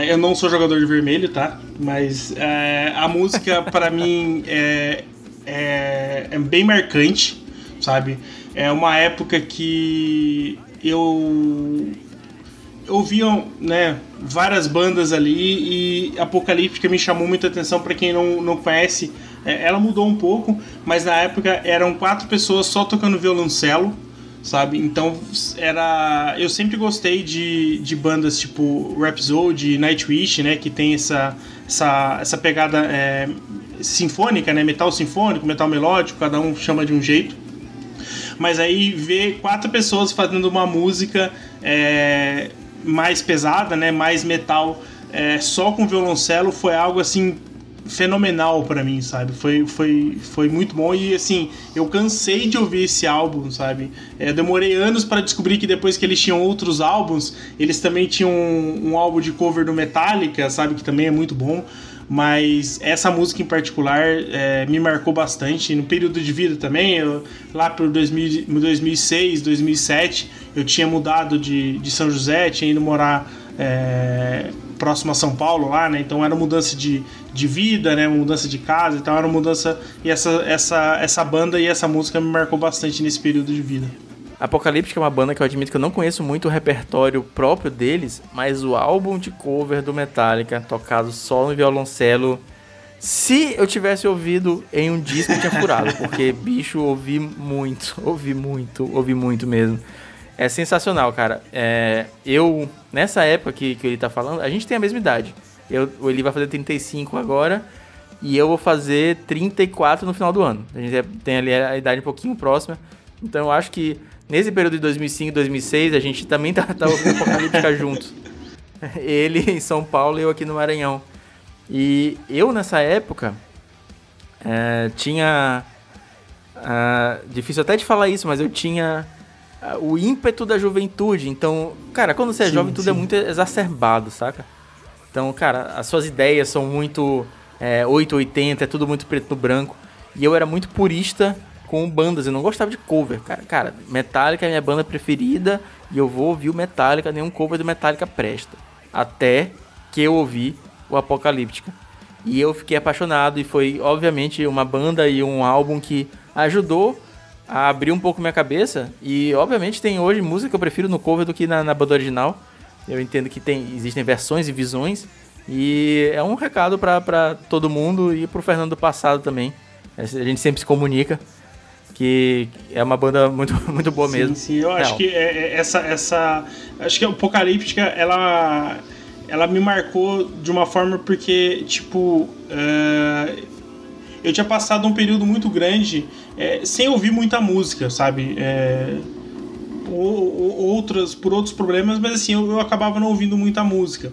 Eu não sou jogador de vermelho, tá? Mas a música para mim é bem marcante, sabe? É uma época que eu ouvia, né, várias bandas ali, e Apocalíptica me chamou muita atenção. Para quem não conhece, ela mudou um pouco, mas na época eram 4 pessoas só tocando violoncelo, sabe? Então eu sempre gostei de bandas tipo Rhapsody, Nightwish, né, que tem essa pegada sinfônica, né, metal sinfônico, metal melódico, cada um chama de um jeito. Mas aí ver 4 pessoas fazendo uma música mais pesada, né, mais metal, só com violoncelo, foi algo assim fenomenal pra mim, sabe? Foi muito bom. E assim, eu cansei de ouvir esse álbum, sabe? Eu demorei anos para descobrir que depois que eles tinham outros álbuns, eles também tinham um álbum de cover do Metallica, sabe? Que também é muito bom. Mas essa música em particular me marcou bastante. No período de vida também, lá por 2006, 2007, eu tinha mudado de São José, tinha ido morar próximo a São Paulo lá, né? Então era mudança de vida, né? Mudança de casa e tal, era mudança. E essa banda e essa música me marcou bastante nesse período de vida. Apocalíptica é uma banda que eu admito que eu não conheço muito o repertório próprio deles, mas o álbum de cover do Metallica, tocado só no violoncelo, se eu tivesse ouvido em um disco, eu tinha furado, porque, bicho, ouvi muito mesmo. É sensacional, cara. Eu, nessa época que ele tá falando, a gente tem a mesma idade. O Eli vai fazer 35 agora, e eu vou fazer 34 no final do ano. A gente tem ali a idade um pouquinho próxima, então eu acho que nesse período de 2005 e 2006, a gente também tá ouvindo Apocalíptica juntos. Ele em São Paulo e eu aqui no Maranhão. E eu, nessa época, tinha... difícil até de falar isso, mas eu tinha o ímpeto da juventude. Então, cara, quando você é jovem, tudo é muito exacerbado, saca? Então, cara, as suas ideias são muito 880, é tudo muito preto no branco. E eu era muito purista com bandas, eu não gostava de cover, cara. Cara, Metallica é a minha banda preferida e eu vou ouvir o Metallica, nenhum cover do Metallica presta. Até que eu ouvi o Apocalíptica. E eu fiquei apaixonado e foi, obviamente, uma banda e um álbum que ajudou a abrir um pouco minha cabeça. E, obviamente, tem hoje música que eu prefiro no cover do que na banda original. Eu entendo que existem versões e visões. E é um recado pra todo mundo e pro Fernando do passado também. A gente sempre se comunica. Que é uma banda muito, muito boa mesmo. Sim, eu acho que acho que a Apocalíptica, ela me marcou de uma forma porque, tipo, eu tinha passado um período muito grande sem ouvir muita música, sabe? Por outros problemas, mas assim, eu acabava não ouvindo muita música.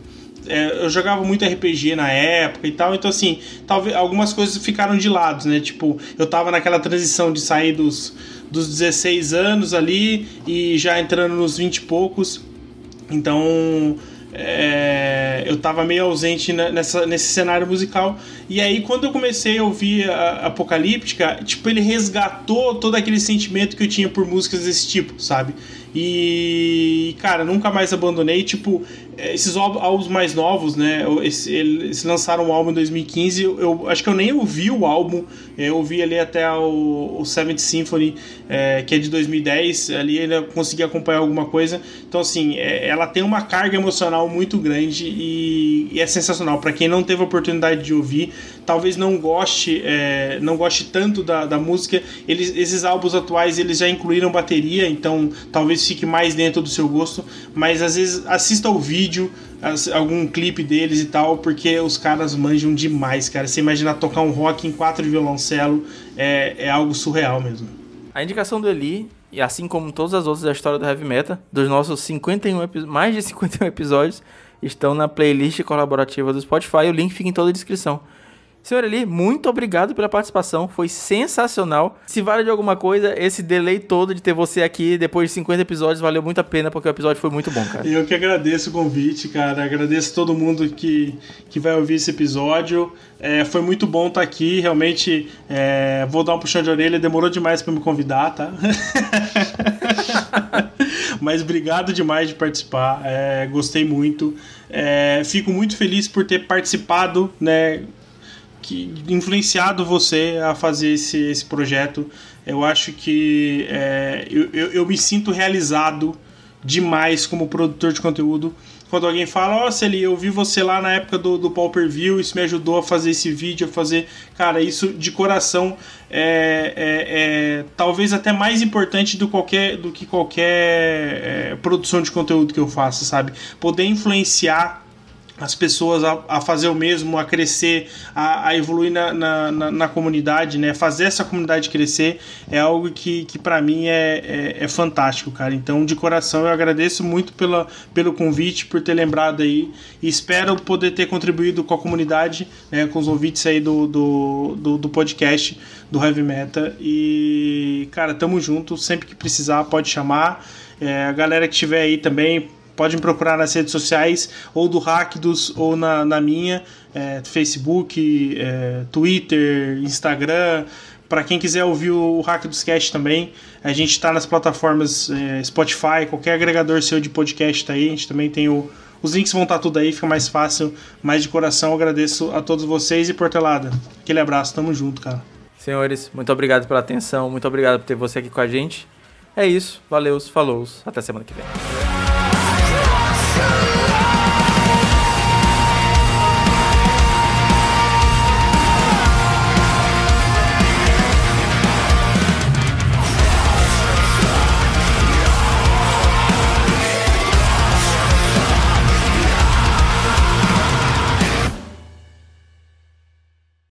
Eu jogava muito RPG na época e tal, então assim, talvez algumas coisas ficaram de lado, né? Tipo, eu tava naquela transição de sair dos 16 anos ali e já entrando nos 20 e poucos, então eu tava meio ausente nesse cenário musical. E aí, quando eu comecei a ouvir a Apocalíptica, tipo, ele resgatou todo aquele sentimento que eu tinha por músicas desse tipo, sabe? E, cara, nunca mais abandonei. Tipo, esses álbuns mais novos, né? Eles lançaram um álbum em 2015. Eu acho que eu nem ouvi o álbum. Eu ouvi ali até o Seventh Symphony, que é de 2010. Ali ainda consegui acompanhar alguma coisa. Então, assim, ela tem uma carga emocional muito grande. e é sensacional. Para quem não teve a oportunidade de ouvir, talvez não goste tanto da música. Esses álbuns atuais eles já incluíram bateria, então talvez fique mais dentro do seu gosto, mas às vezes assista o vídeo, algum clipe deles e tal, porque os caras manjam demais, cara. Você imaginar tocar um rock em 4 de violoncelo é algo surreal mesmo. A indicação do Eli, e assim como todas as outras da história do Heavy Metal, dos nossos mais de 51 episódios, estão na playlist colaborativa do Spotify. O link fica em toda a descrição. Senhor Eli, muito obrigado pela participação, foi sensacional. Se vale de alguma coisa, esse delay todo de ter você aqui depois de 50 episódios valeu muito a pena, porque o episódio foi muito bom, cara. Eu que agradeço o convite, cara, agradeço todo mundo que vai ouvir esse episódio. Foi muito bom estar aqui, realmente vou dar um puxão de orelha, demorou demais para me convidar, tá? Mas obrigado demais de participar, gostei muito, fico muito feliz por ter participado, né, influenciado você a fazer esse projeto. Eu acho que eu me sinto realizado demais como produtor de conteúdo quando alguém fala, Celi, eu vi você lá na época do Pay-Per-View, isso me ajudou a fazer esse vídeo, a fazer... Cara, isso de coração talvez até mais importante do que qualquer produção de conteúdo que eu faça, sabe? Poder influenciar as pessoas a fazer o mesmo, a crescer, a evoluir na comunidade, né? Fazer essa comunidade crescer é algo que para mim é fantástico, cara. Então, de coração, eu agradeço muito pelo convite, por ter lembrado aí, e espero poder ter contribuído com a comunidade, né? Com os ouvintes aí do podcast do Heavy Metal. E, cara, tamo junto, sempre que precisar pode chamar. A galera que estiver aí também pode me procurar nas redes sociais, ou do Hackdos, ou na minha, Facebook, Twitter, Instagram. Para quem quiser ouvir o Hackdos Cast também, a gente está nas plataformas Spotify, qualquer agregador seu de podcast tá aí. A gente também tem os links, vão estar tudo aí, fica mais fácil. Mas de coração, agradeço a todos vocês e Portelada. Aquele abraço, tamo junto, cara. Senhores, muito obrigado pela atenção, muito obrigado por ter você aqui com a gente. É isso, valeu, falou, até semana que vem.